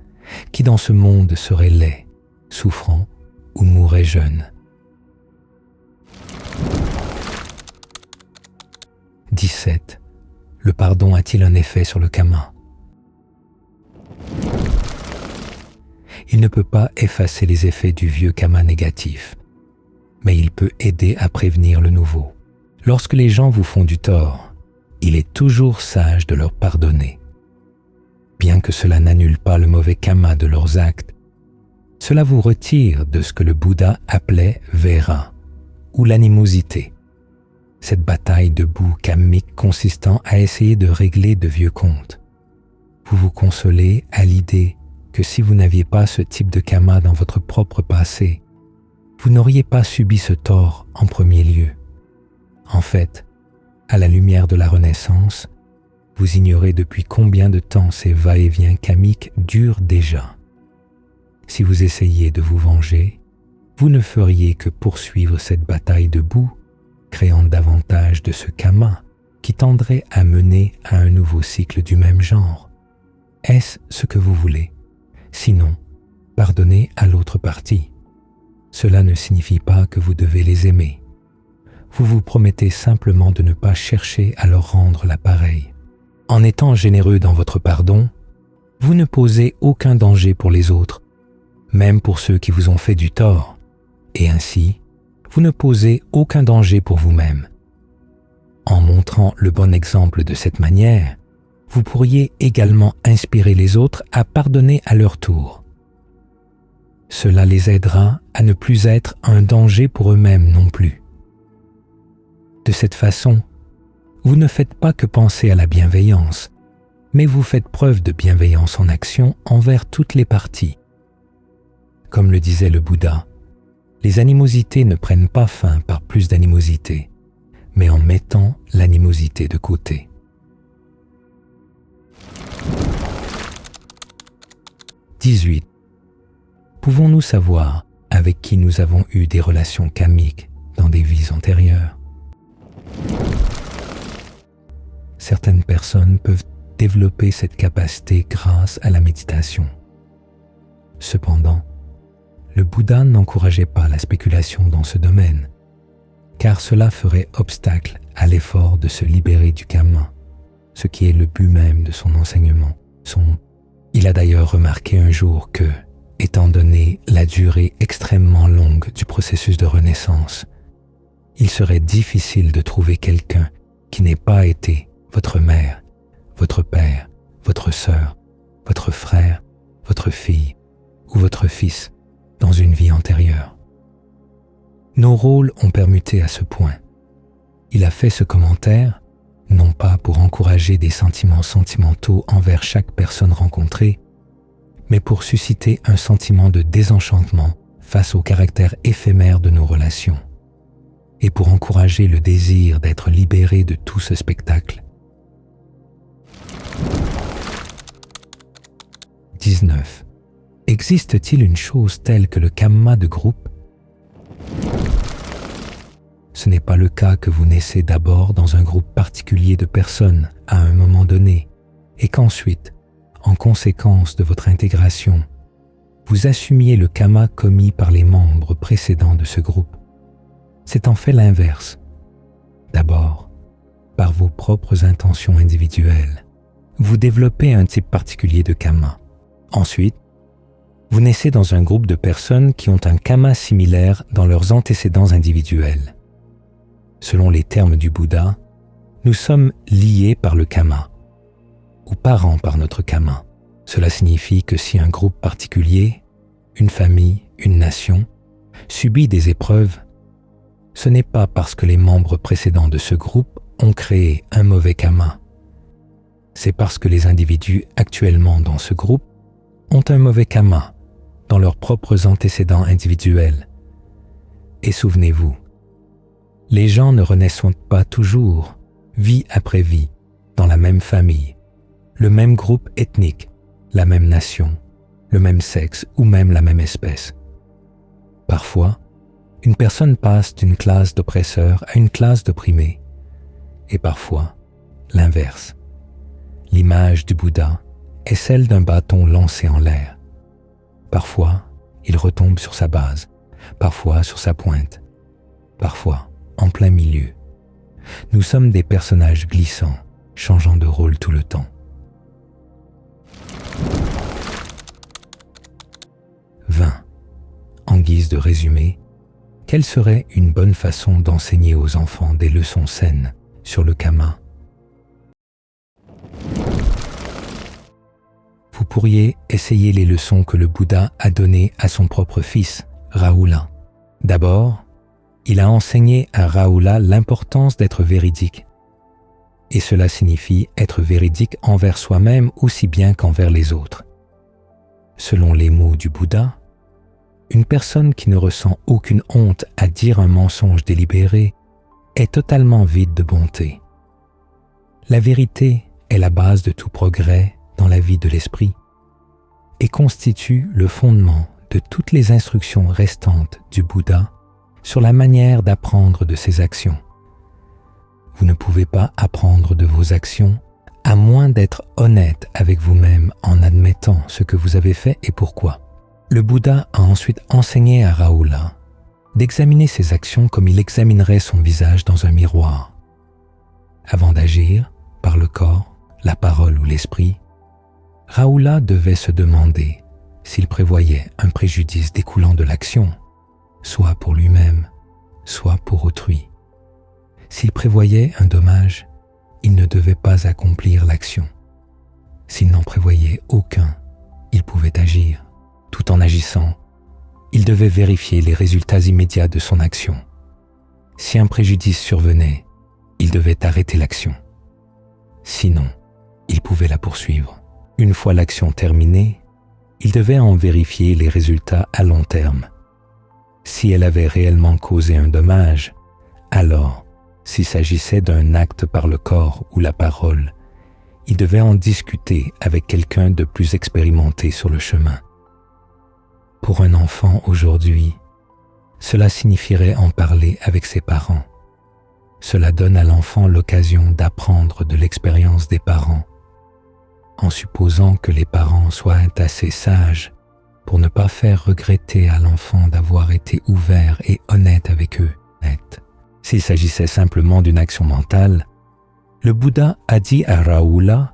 [SPEAKER 1] qui dans ce monde serait laid, souffrant ou mourrait jeune. 17. Le pardon a-t-il un effet sur le karma? Il ne peut pas effacer les effets du vieux karma négatif, mais il peut aider à prévenir le nouveau. Lorsque les gens vous font du tort, il est toujours sage de leur pardonner. Bien que cela n'annule pas le mauvais karma de leurs actes, cela vous retire de ce que le Bouddha appelait Vera, ou l'animosité, cette bataille de boue karmique consistant à essayer de régler de vieux comptes. Vous vous consolez à l'idée que si vous n'aviez pas ce type de karma dans votre propre passé, vous n'auriez pas subi ce tort en premier lieu. En fait, à la lumière de la Renaissance, vous ignorez depuis combien de temps ces va-et-vient karmiques durent déjà. Si vous essayiez de vous venger, vous ne feriez que poursuivre cette bataille de boue, créant davantage de ce karma qui tendrait à mener à un nouveau cycle du même genre. Est-ce ce que vous voulez? Sinon, pardonnez à l'autre partie. Cela ne signifie pas que vous devez les aimer. Vous vous promettez simplement de ne pas chercher à leur rendre l'appareil. En étant généreux dans votre pardon, vous ne posez aucun danger pour les autres, même pour ceux qui vous ont fait du tort, et ainsi, vous ne posez aucun danger pour vous-même. En montrant le bon exemple de cette manière, vous pourriez également inspirer les autres à pardonner à leur tour. Cela les aidera à ne plus être un danger pour eux-mêmes non plus. De cette façon, vous ne faites pas que penser à la bienveillance, mais vous faites preuve de bienveillance en action envers toutes les parties. Comme le disait le Bouddha, les animosités ne prennent pas fin par plus d'animosité, mais en mettant l'animosité de côté. 18. Pouvons-nous savoir avec qui nous avons eu des relations karmiques dans des vies antérieures? Certaines personnes peuvent développer cette capacité grâce à la méditation. Cependant, le Bouddha n'encourageait pas la spéculation dans ce domaine, car cela ferait obstacle à l'effort de se libérer du karma, ce qui est le but même de son enseignement. Il a d'ailleurs remarqué un jour que, étant donné la durée extrêmement longue du processus de renaissance, il serait difficile de trouver quelqu'un qui n'ait pas été votre mère, votre père, votre sœur, votre frère, votre fille ou votre fils dans une vie antérieure. Nos rôles ont permuté à ce point. Il a fait ce commentaire, non pas pour encourager des sentiments sentimentaux envers chaque personne rencontrée, mais pour susciter un sentiment de désenchantement face au caractère éphémère de nos relations, et pour encourager le désir d'être libéré de tout ce spectacle. 19. Existe-t-il une chose telle que le karma de groupe? Ce n'est pas le cas que vous naissez d'abord dans un groupe particulier de personnes à un moment donné, et qu'ensuite, en conséquence de votre intégration, vous assumiez le karma commis par les membres précédents de ce groupe. C'est en fait l'inverse. D'abord, par vos propres intentions individuelles, vous développez un type particulier de karma. Ensuite, vous naissez dans un groupe de personnes qui ont un karma similaire dans leurs antécédents individuels. Selon les termes du Bouddha, nous sommes liés par le karma, ou parents par notre karma. Cela signifie que si un groupe particulier, une famille, une nation, subit des épreuves, ce n'est pas parce que les membres précédents de ce groupe ont créé un mauvais karma. C'est parce que les individus actuellement dans ce groupe ont un mauvais karma dans leurs propres antécédents individuels. Et souvenez-vous, les gens ne renaissent pas toujours, vie après vie, dans la même famille, le même groupe ethnique, la même nation, le même sexe ou même la même espèce. Parfois, une personne passe d'une classe d'oppresseurs à une classe d'opprimés, et parfois, l'inverse. L'image du Bouddha est celle d'un bâton lancé en l'air. Parfois, il retombe sur sa base, parfois sur sa pointe, parfois en plein milieu. Nous sommes des personnages glissants, changeant de rôle tout le temps. 20. En guise de résumé, quelle serait une bonne façon d'enseigner aux enfants des leçons saines sur le karma? Vous pourriez essayer les leçons que le Bouddha a données à son propre fils, Rahula. D'abord, il a enseigné à Rahula l'importance d'être véridique. Et cela signifie être véridique envers soi-même aussi bien qu'envers les autres. Selon les mots du Bouddha, une personne qui ne ressent aucune honte à dire un mensonge délibéré est totalement vide de bonté. La vérité est la base de tout progrès dans la vie de l'esprit et constitue le fondement de toutes les instructions restantes du Bouddha sur la manière d'apprendre de ses actions. Vous ne pouvez pas apprendre de vos actions à moins d'être honnête avec vous-même en admettant ce que vous avez fait et pourquoi. Le Bouddha a ensuite enseigné à Rahula d'examiner ses actions comme il examinerait son visage dans un miroir. Avant d'agir, par le corps, la parole ou l'esprit, Rahula devait se demander s'il prévoyait un préjudice découlant de l'action, soit pour lui-même, soit pour autrui. S'il prévoyait un dommage, il ne devait pas accomplir l'action. S'il n'en prévoyait aucun, il pouvait agir. Tout en agissant, il devait vérifier les résultats immédiats de son action. Si un préjudice survenait, il devait arrêter l'action. Sinon, il pouvait la poursuivre. Une fois l'action terminée, il devait en vérifier les résultats à long terme. Si elle avait réellement causé un dommage, alors, s'il s'agissait d'un acte par le corps ou la parole, il devait en discuter avec quelqu'un de plus expérimenté sur le chemin. Pour un enfant aujourd'hui, cela signifierait en parler avec ses parents. Cela donne à l'enfant l'occasion d'apprendre de l'expérience des parents, en supposant que les parents soient assez sages pour ne pas faire regretter à l'enfant d'avoir été ouvert et honnête avec eux. S'il s'agissait simplement d'une action mentale, le Bouddha a dit à Rahula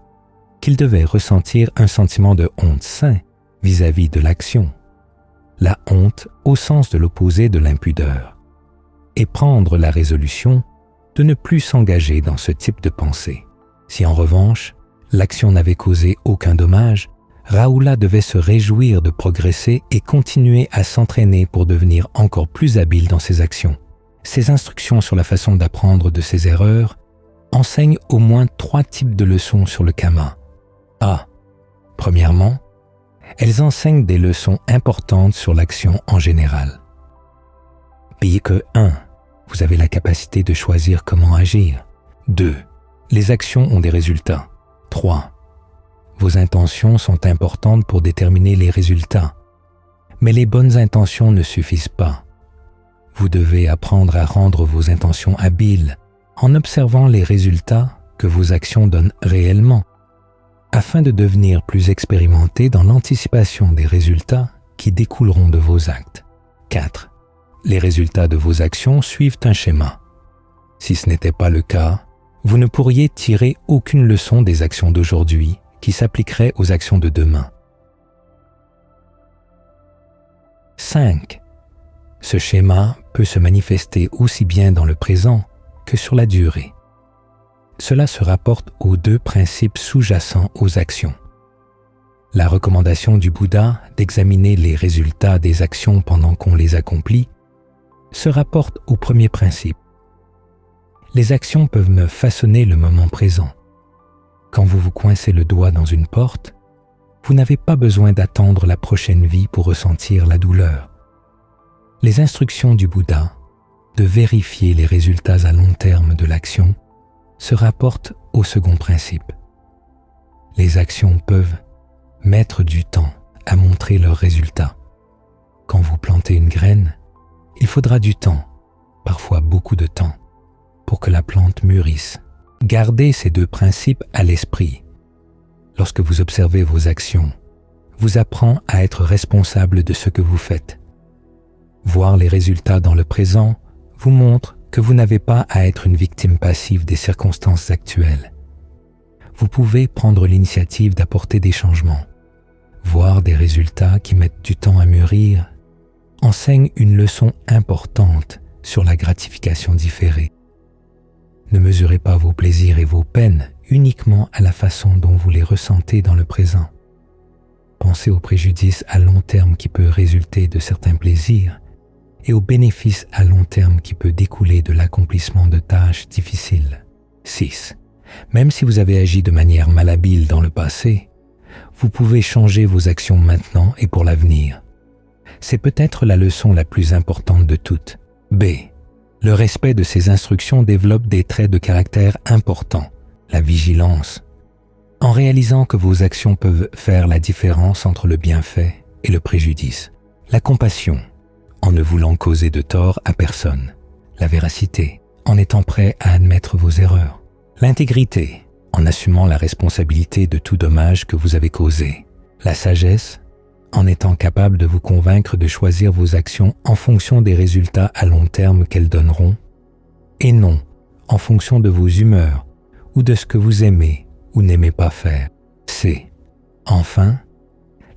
[SPEAKER 1] qu'il devait ressentir un sentiment de honte sain vis-à-vis de l'action, la honte au sens de l'opposé de l'impudeur, et prendre la résolution de ne plus s'engager dans ce type de pensée. Si en revanche, l'action n'avait causé aucun dommage, Rahula devait se réjouir de progresser et continuer à s'entraîner pour devenir encore plus habile dans ses actions. Ces instructions sur la façon d'apprendre de ses erreurs enseignent au moins 3 types de leçons sur le karma. A. Premièrement, elles enseignent des leçons importantes sur l'action en général. B. Que 1. Vous avez la capacité de choisir comment agir. 2. Les actions ont des résultats. 3. Vos intentions sont importantes pour déterminer les résultats. Mais les bonnes intentions ne suffisent pas. Vous devez apprendre à rendre vos intentions habiles en observant les résultats que vos actions donnent réellement, afin de devenir plus expérimenté dans l'anticipation des résultats qui découleront de vos actes. 4. Les résultats de vos actions suivent un schéma. Si ce n'était pas le cas, vous ne pourriez tirer aucune leçon des actions d'aujourd'hui qui s'appliquerait aux actions de demain. 5. Ce schéma peut se manifester aussi bien dans le présent que sur la durée. Cela se rapporte aux 2 principes sous-jacents aux actions. La recommandation du Bouddha d'examiner les résultats des actions pendant qu'on les accomplit se rapporte au premier principe. Les actions peuvent me façonner le moment présent. Quand vous vous coincez le doigt dans une porte, vous n'avez pas besoin d'attendre la prochaine vie pour ressentir la douleur. Les instructions du Bouddha de vérifier les résultats à long terme de l'action se rapportent au second principe. Les actions peuvent mettre du temps à montrer leurs résultats. Quand vous plantez une graine, il faudra du temps, parfois beaucoup de temps, pour que la plante mûrisse. Gardez ces 2 principes à l'esprit lorsque vous observez vos actions, vous apprend à être responsable de ce que vous faites. Voir les résultats dans le présent vous montre que vous n'avez pas à être une victime passive des circonstances actuelles. Vous pouvez prendre l'initiative d'apporter des changements. Voir des résultats qui mettent du temps à mûrir enseigne une leçon importante sur la gratification différée. Ne mesurez pas vos plaisirs et vos peines uniquement à la façon dont vous les ressentez dans le présent. Pensez au préjudice à long terme qui peut résulter de certains plaisirs et au bénéfice à long terme qui peut découler de l'accomplissement de tâches difficiles. 6. Même si vous avez agi de manière malhabile dans le passé, vous pouvez changer vos actions maintenant et pour l'avenir. C'est peut-être la leçon la plus importante de toutes. B. Le respect de ces instructions développe des traits de caractère importants, la vigilance. En réalisant que vos actions peuvent faire la différence entre le bienfait et le préjudice. La compassion, en ne voulant causer de tort à personne. La véracité, en étant prêt à admettre vos erreurs. L'intégrité, en assumant la responsabilité de tout dommage que vous avez causé. La sagesse, en étant capable de vous convaincre de choisir vos actions en fonction des résultats à long terme qu'elles donneront, et non en fonction de vos humeurs ou de ce que vous aimez ou n'aimez pas faire. C. Enfin,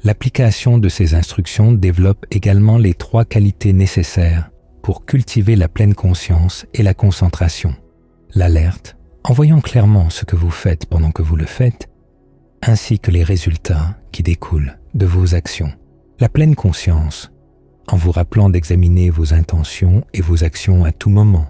[SPEAKER 1] l'application de ces instructions développe également les 3 qualités nécessaires pour cultiver la pleine conscience et la concentration. L'alerte, en voyant clairement ce que vous faites pendant que vous le faites, ainsi que les résultats qui découlent de vos actions. La pleine conscience, en vous rappelant d'examiner vos intentions et vos actions à tout moment,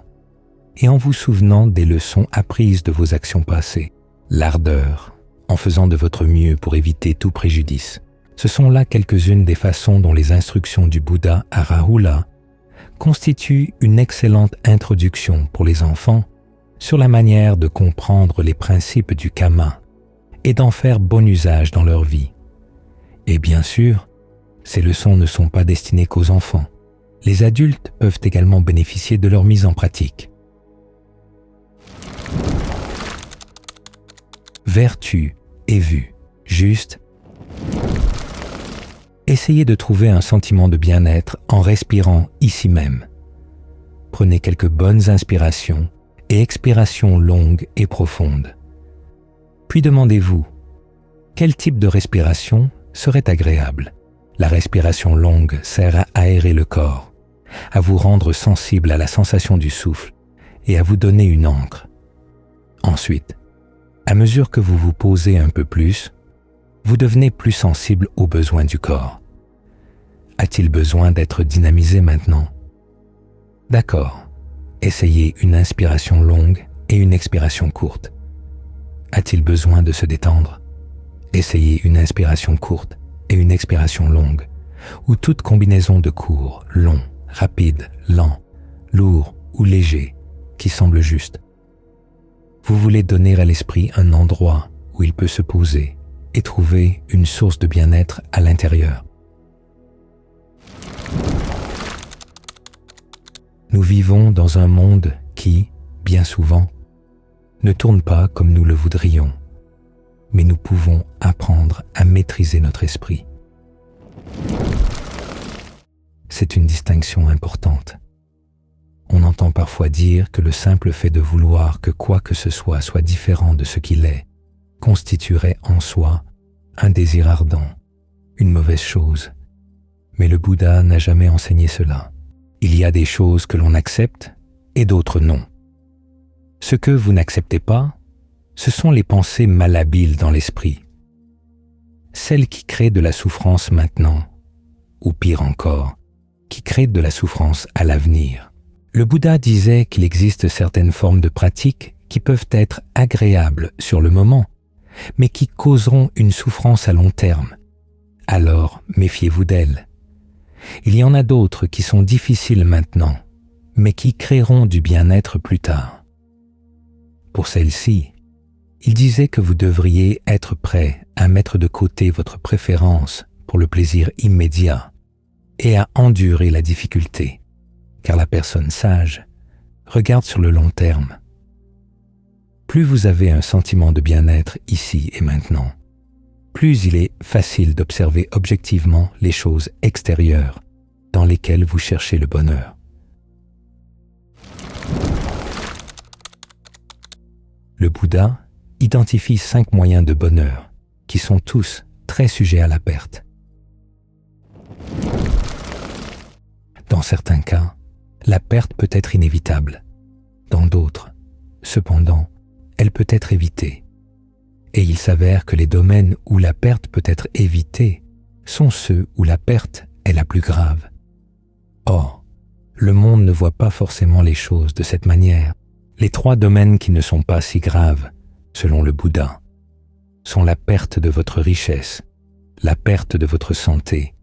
[SPEAKER 1] et en vous souvenant des leçons apprises de vos actions passées. L'ardeur, en faisant de votre mieux pour éviter tout préjudice. Ce sont là quelques-unes des façons dont les instructions du Bouddha à Rahula constituent une excellente introduction pour les enfants sur la manière de comprendre les principes du Kamma et d'en faire bon usage dans leur vie. Et bien sûr, ces leçons ne sont pas destinées qu'aux enfants. Les adultes peuvent également bénéficier de leur mise en pratique. Vertu et vue, juste. Essayez de trouver un sentiment de bien-être en respirant ici même. Prenez quelques bonnes inspirations et expirations longues et profondes. Puis demandez-vous, quel type de respiration serait agréable? La respiration longue sert à aérer le corps, à vous rendre sensible à la sensation du souffle et à vous donner une ancre. Ensuite, à mesure que vous vous posez un peu plus, vous devenez plus sensible aux besoins du corps. A-t-il besoin d'être dynamisé maintenant? D'accord, essayez une inspiration longue et une expiration courte. A-t-il besoin de se détendre? Essayez une inspiration courte et une expiration longue, ou toute combinaison de court, long, rapide, lent, lourd ou léger qui semble juste. Vous voulez donner à l'esprit un endroit où il peut se poser et trouver une source de bien-être à l'intérieur. Nous vivons dans un monde qui, bien souvent, ne tourne pas comme nous le voudrions, mais nous pouvons apprendre à maîtriser notre esprit. C'est une distinction importante. On entend parfois dire que le simple fait de vouloir que quoi que ce soit différent de ce qu'il est constituerait en soi un désir ardent, une mauvaise chose. Mais le Bouddha n'a jamais enseigné cela. Il y a des choses que l'on accepte et d'autres non. Ce que vous n'acceptez pas, ce sont les pensées malhabiles dans l'esprit. Celles qui créent de la souffrance maintenant, ou pire encore, qui créent de la souffrance à l'avenir. Le Bouddha disait qu'il existe certaines formes de pratiques qui peuvent être agréables sur le moment, mais qui causeront une souffrance à long terme. Alors, méfiez-vous d'elles. Il y en a d'autres qui sont difficiles maintenant, mais qui créeront du bien-être plus tard. Pour celles-ci, il disait que vous devriez être prêt à mettre de côté votre préférence pour le plaisir immédiat et à endurer la difficulté, car la personne sage regarde sur le long terme. Plus vous avez un sentiment de bien-être ici et maintenant, plus il est facile d'observer objectivement les choses extérieures dans lesquelles vous cherchez le bonheur. Le Bouddha identifie 5 moyens de bonheur qui sont tous très sujets à la perte. Dans certains cas, la perte peut être inévitable. Dans d'autres, cependant, elle peut être évitée. Et il s'avère que les domaines où la perte peut être évitée sont ceux où la perte est la plus grave. Or, le monde ne voit pas forcément les choses de cette manière. Les 3 domaines qui ne sont pas si graves, selon le Bouddha, sont la perte de votre richesse, la perte de votre santé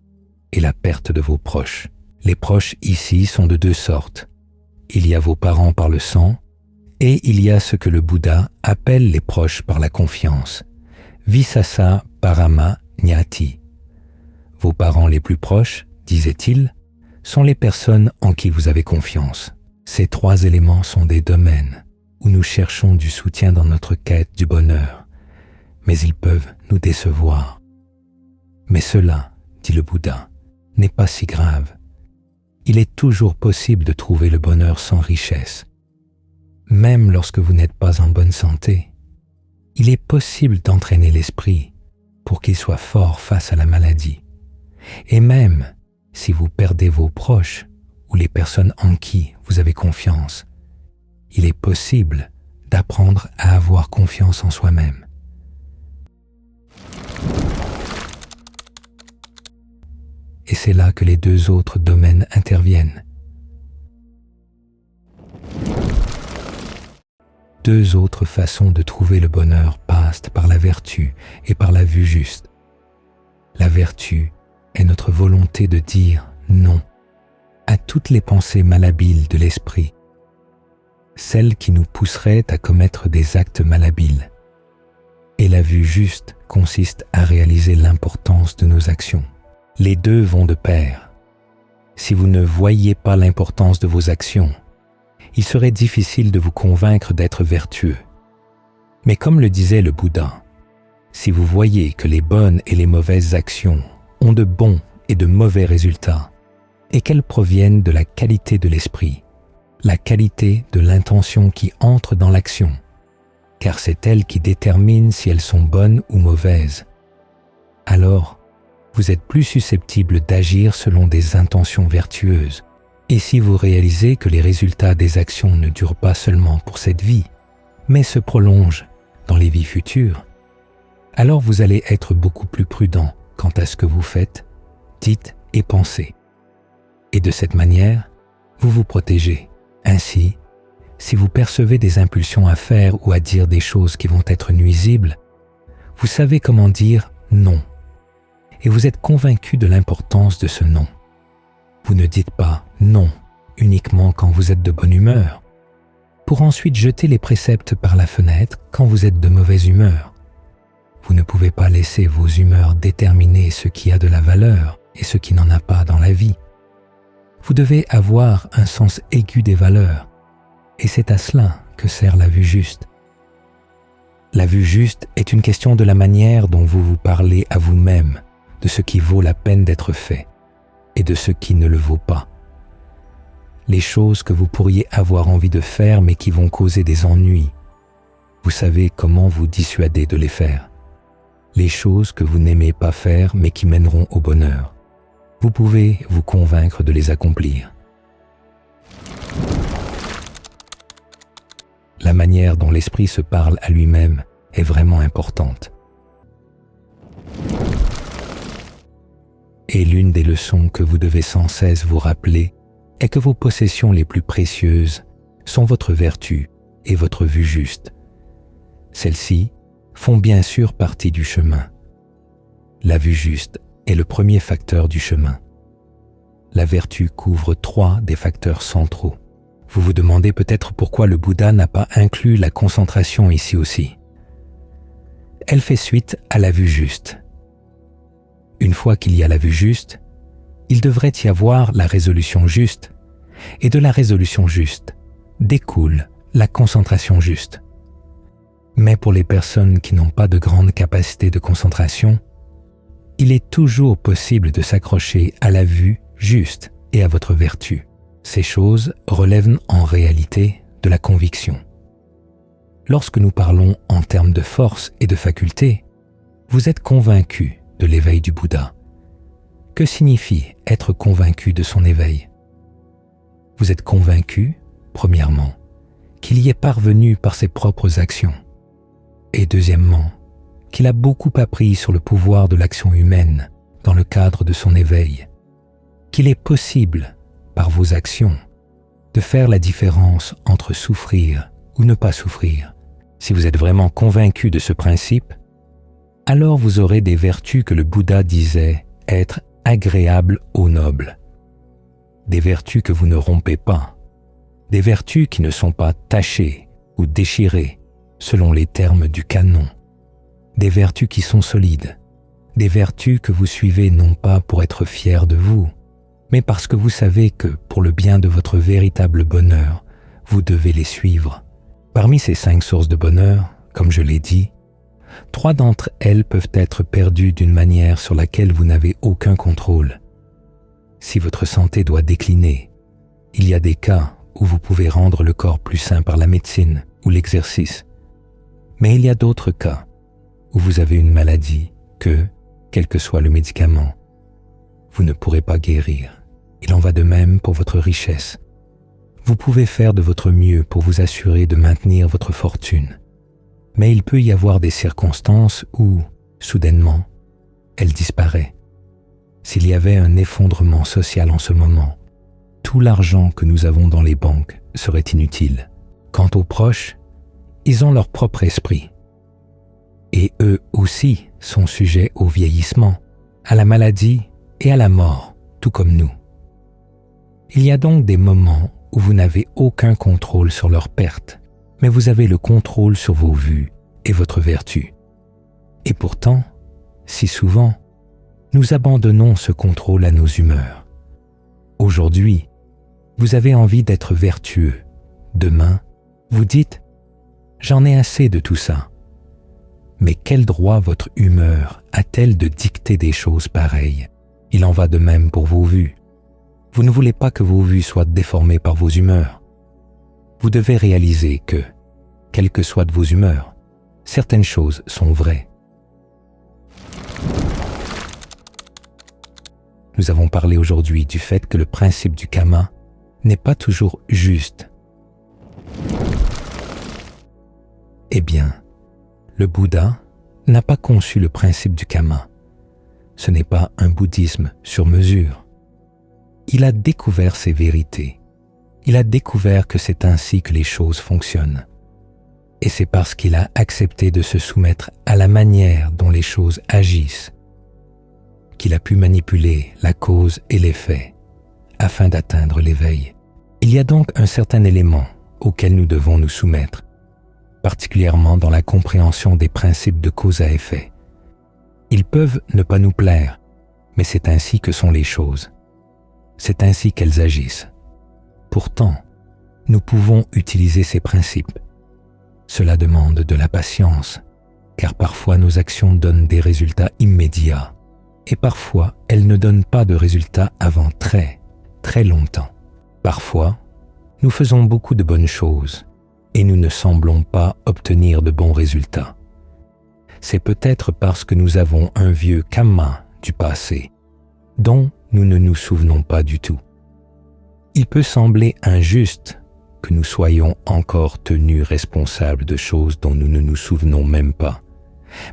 [SPEAKER 1] et la perte de vos proches. Les proches ici sont de 2 sortes. Il y a vos parents par le sang et il y a ce que le Bouddha appelle les proches par la confiance, Visasa Parama Nyati. Vos parents les plus proches, disait-il, sont les personnes en qui vous avez confiance. Ces 3 éléments sont des domaines où nous cherchons du soutien dans notre quête du bonheur, mais ils peuvent nous décevoir. Mais cela, dit le Bouddha, n'est pas si grave. Il est toujours possible de trouver le bonheur sans richesse. Même lorsque vous n'êtes pas en bonne santé, il est possible d'entraîner l'esprit pour qu'il soit fort face à la maladie. Et même si vous perdez vos proches ou les personnes en qui vous avez confiance, il est possible d'apprendre à avoir confiance en soi-même. Et c'est là que les 2 autres domaines interviennent. 2 autres façons de trouver le bonheur passent par la vertu et par la vue juste. La vertu est notre volonté de dire non à toutes les pensées malhabiles de l'esprit, celles qui nous pousseraient à commettre des actes malhabiles. Et la vue juste consiste à réaliser l'importance de nos actions. Les 2 vont de pair. Si vous ne voyez pas l'importance de vos actions, il serait difficile de vous convaincre d'être vertueux. Mais comme le disait le Bouddha, si vous voyez que les bonnes et les mauvaises actions ont de bons et de mauvais résultats, et qu'elles proviennent de la qualité de l'esprit, la qualité de l'intention qui entre dans l'action, car c'est elle qui détermine si elles sont bonnes ou mauvaises, alors vous êtes plus susceptible d'agir selon des intentions vertueuses. Et si vous réalisez que les résultats des actions ne durent pas seulement pour cette vie, mais se prolongent dans les vies futures, alors vous allez être beaucoup plus prudent quant à ce que vous faites, dites et pensez. Et de cette manière, vous vous protégez. Ainsi, si vous percevez des impulsions à faire ou à dire des choses qui vont être nuisibles, vous savez comment dire non. Et vous êtes convaincu de l'importance de ce non. Vous ne dites pas non uniquement quand vous êtes de bonne humeur, pour ensuite jeter les préceptes par la fenêtre quand vous êtes de mauvaise humeur. Vous ne pouvez pas laisser vos humeurs déterminer ce qui a de la valeur et ce qui n'en a pas dans la vie. Vous devez avoir un sens aigu des valeurs, et c'est à cela que sert la vue juste. La vue juste est une question de la manière dont vous vous parlez à vous-même, de ce qui vaut la peine d'être fait et de ce qui ne le vaut pas. Les choses que vous pourriez avoir envie de faire mais qui vont causer des ennuis, vous savez comment vous dissuader de les faire. Les choses que vous n'aimez pas faire mais qui mèneront au bonheur, vous pouvez vous convaincre de les accomplir. La manière dont l'esprit se parle à lui-même est vraiment importante. Et l'une des leçons que vous devez sans cesse vous rappeler est que vos possessions les plus précieuses sont votre vertu et votre vue juste. Celles-ci font bien sûr partie du chemin. La vue juste est le premier facteur du chemin. La vertu couvre 3 des facteurs centraux. Vous vous demandez peut-être pourquoi le Bouddha n'a pas inclus la concentration ici aussi. Elle fait suite à la vue juste. Une fois qu'il y a la vue juste, il devrait y avoir la résolution juste, et de la résolution juste découle la concentration juste. Mais pour les personnes qui n'ont pas de grande capacité de concentration, il est toujours possible de s'accrocher à la vue juste et à votre vertu. Ces choses relèvent en réalité de la conviction. Lorsque nous parlons en termes de force et de faculté, vous êtes convaincu de l'éveil du Bouddha. Que signifie être convaincu de son éveil? Vous êtes convaincu, premièrement, qu'il y est parvenu par ses propres actions, et deuxièmement, qu'il a beaucoup appris sur le pouvoir de l'action humaine dans le cadre de son éveil, qu'il est possible, par vos actions, de faire la différence entre souffrir ou ne pas souffrir. Si vous êtes vraiment convaincu de ce principe, alors vous aurez des vertus que le Bouddha disait être agréables aux nobles. Des vertus que vous ne rompez pas, des vertus qui ne sont pas tachées ou déchirées selon les termes du canon, des vertus qui sont solides, des vertus que vous suivez non pas pour être fiers de vous, mais parce que vous savez que pour le bien de votre véritable bonheur, vous devez les suivre. Parmi ces 5 sources de bonheur, comme je l'ai dit, 3 d'entre elles peuvent être perdues d'une manière sur laquelle vous n'avez aucun contrôle. Si votre santé doit décliner, il y a des cas où vous pouvez rendre le corps plus sain par la médecine ou l'exercice. Mais il y a d'autres cas où vous avez une maladie que, quel que soit le médicament, vous ne pourrez pas guérir. Il en va de même pour votre richesse. Vous pouvez faire de votre mieux pour vous assurer de maintenir votre fortune. Mais il peut y avoir des circonstances où, soudainement, elle disparaît. S'il y avait un effondrement social en ce moment, tout l'argent que nous avons dans les banques serait inutile. Quant aux proches, ils ont leur propre esprit. Et eux aussi sont sujets au vieillissement, à la maladie et à la mort, tout comme nous. Il y a donc des moments où vous n'avez aucun contrôle sur leur perte, mais vous avez le contrôle sur vos vues et votre vertu. Et pourtant, si souvent, nous abandonnons ce contrôle à nos humeurs. Aujourd'hui, vous avez envie d'être vertueux. Demain, vous dites « J'en ai assez de tout ça ». Mais quel droit votre humeur a-t-elle de dicter des choses pareilles? Il en va de même pour vos vues. Vous ne voulez pas que vos vues soient déformées par vos humeurs. Vous devez réaliser que, quelles que soient vos humeurs, certaines choses sont vraies. Nous avons parlé aujourd'hui du fait que le principe du karma n'est pas toujours juste. Eh bien, le Bouddha n'a pas conçu le principe du karma. Ce n'est pas un bouddhisme sur mesure. Il a découvert ces vérités. Il a découvert que c'est ainsi que les choses fonctionnent. Et c'est parce qu'il a accepté de se soumettre à la manière dont les choses agissent qu'il a pu manipuler la cause et l'effet afin d'atteindre l'éveil. Il y a donc un certain élément auquel nous devons nous soumettre, particulièrement dans la compréhension des principes de cause à effet. Ils peuvent ne pas nous plaire, mais c'est ainsi que sont les choses. C'est ainsi qu'elles agissent. Pourtant, nous pouvons utiliser ces principes. Cela demande de la patience, car parfois nos actions donnent des résultats immédiats, et parfois elles ne donnent pas de résultats avant très, très longtemps. Parfois, nous faisons beaucoup de bonnes choses, et nous ne semblons pas obtenir de bons résultats. C'est peut-être parce que nous avons un vieux karma du passé, dont nous ne nous souvenons pas du tout. Il peut sembler injuste que nous soyons encore tenus responsables de choses dont nous ne nous souvenons même pas,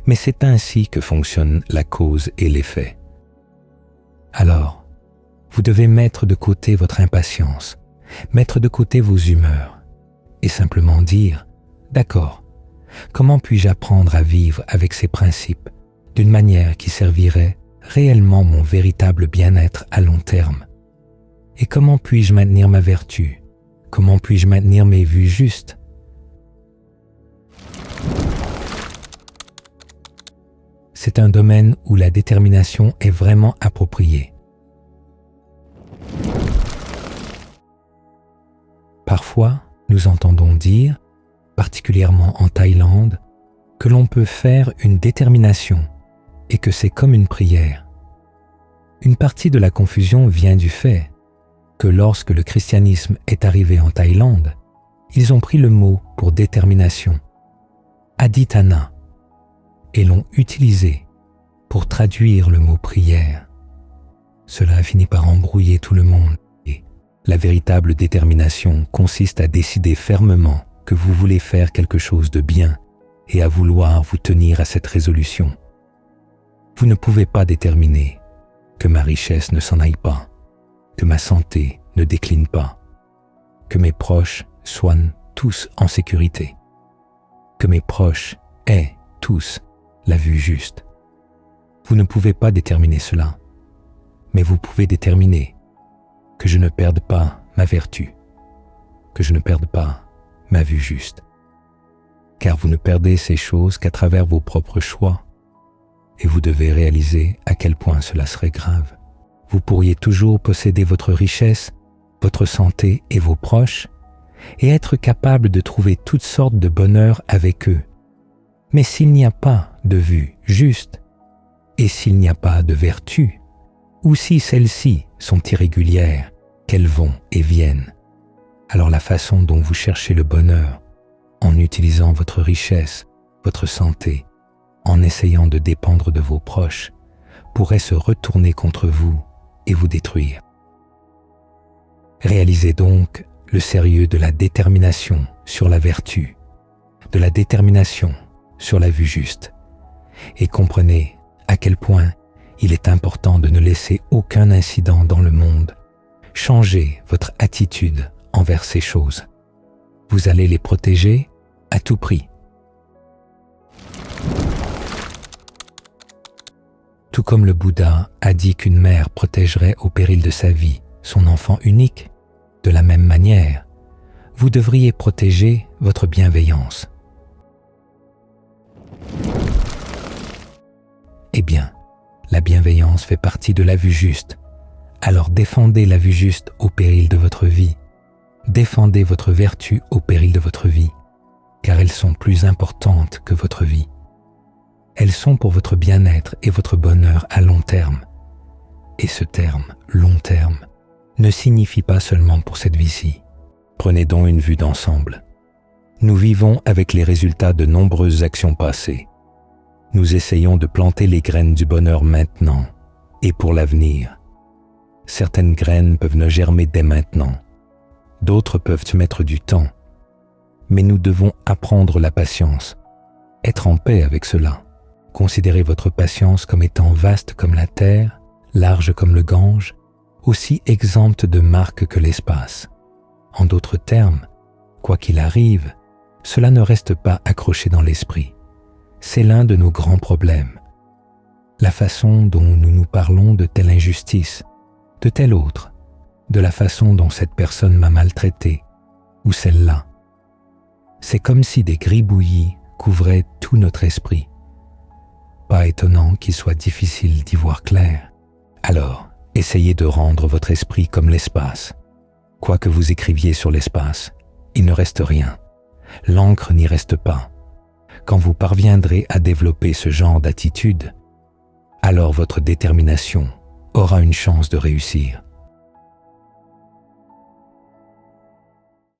[SPEAKER 1] mais c'est ainsi que fonctionnent la cause et l'effet. Alors, vous devez mettre de côté votre impatience, mettre de côté vos humeurs, et simplement dire « D'accord, comment puis-je apprendre à vivre avec ces principes d'une manière qui servirait réellement mon véritable bien-être à long terme? Et comment puis-je maintenir ma vertu? Comment puis-je maintenir mes vues justes? » C'est un domaine où la détermination est vraiment appropriée. Parfois, nous entendons dire, particulièrement en Thaïlande, que l'on peut faire une détermination et que c'est comme une prière. Une partie de la confusion vient du fait que lorsque le christianisme est arrivé en Thaïlande, ils ont pris le mot pour détermination, adhitthana, et l'ont utilisé pour traduire le mot prière. Cela a fini par embrouiller tout le monde. Et la véritable détermination consiste à décider fermement que vous voulez faire quelque chose de bien et à vouloir vous tenir à cette résolution. Vous ne pouvez pas déterminer que ma richesse ne s'en aille pas, que ma santé ne décline pas, que mes proches soient tous en sécurité, que mes proches aient tous la vue juste. Vous ne pouvez pas déterminer cela, mais vous pouvez déterminer que je ne perde pas ma vertu, que je ne perde pas ma vue juste. Car vous ne perdez ces choses qu'à travers vos propres choix, et vous devez réaliser à quel point cela serait grave. Vous pourriez toujours posséder votre richesse, votre santé et vos proches, et être capable de trouver toutes sortes de bonheur avec eux. Mais s'il n'y a pas de vue juste, et s'il n'y a pas de vertu, ou si celles-ci sont irrégulières, qu'elles vont et viennent, alors la façon dont vous cherchez le bonheur, en utilisant votre richesse, votre santé, en essayant de dépendre de vos proches, pourrait se retourner contre vous et vous détruire. Réalisez donc le sérieux de la détermination sur la vertu, de la détermination sur la vue juste, et comprenez à quel point il est important de ne laisser aucun incident dans le monde changer votre attitude envers ces choses. Vous allez les protéger à tout prix. Tout comme le Bouddha a dit qu'une mère protégerait au péril de sa vie son enfant unique, de la même manière, vous devriez protéger votre bienveillance. Eh bien, la bienveillance fait partie de la vue juste. Alors défendez la vue juste au péril de votre vie. Défendez votre vertu au péril de votre vie, car elles sont plus importantes que votre vie. Elles sont pour votre bien-être et votre bonheur à long terme. Et ce terme, long terme, ne signifie pas seulement pour cette vie-ci. Prenez donc une vue d'ensemble. Nous vivons avec les résultats de nombreuses actions passées. Nous essayons de planter les graines du bonheur maintenant et pour l'avenir. Certaines graines peuvent ne germer dès maintenant. D'autres peuvent mettre du temps. Mais nous devons apprendre la patience, être en paix avec cela. Considérez votre patience comme étant vaste comme la terre, large comme le Gange, aussi exempte de marques que l'espace. En d'autres termes, quoi qu'il arrive, cela ne reste pas accroché dans l'esprit. C'est l'un de nos grands problèmes. La façon dont nous nous parlons de telle injustice, de telle autre, de la façon dont cette personne m'a maltraité, ou celle-là. C'est comme si des gribouillis couvraient tout notre esprit. Pas étonnant qu'il soit difficile d'y voir clair. Alors, essayez de rendre votre esprit comme l'espace. Quoi que vous écriviez sur l'espace, il ne reste rien. L'encre n'y reste pas. Quand vous parviendrez à développer ce genre d'attitude, alors votre détermination aura une chance de réussir.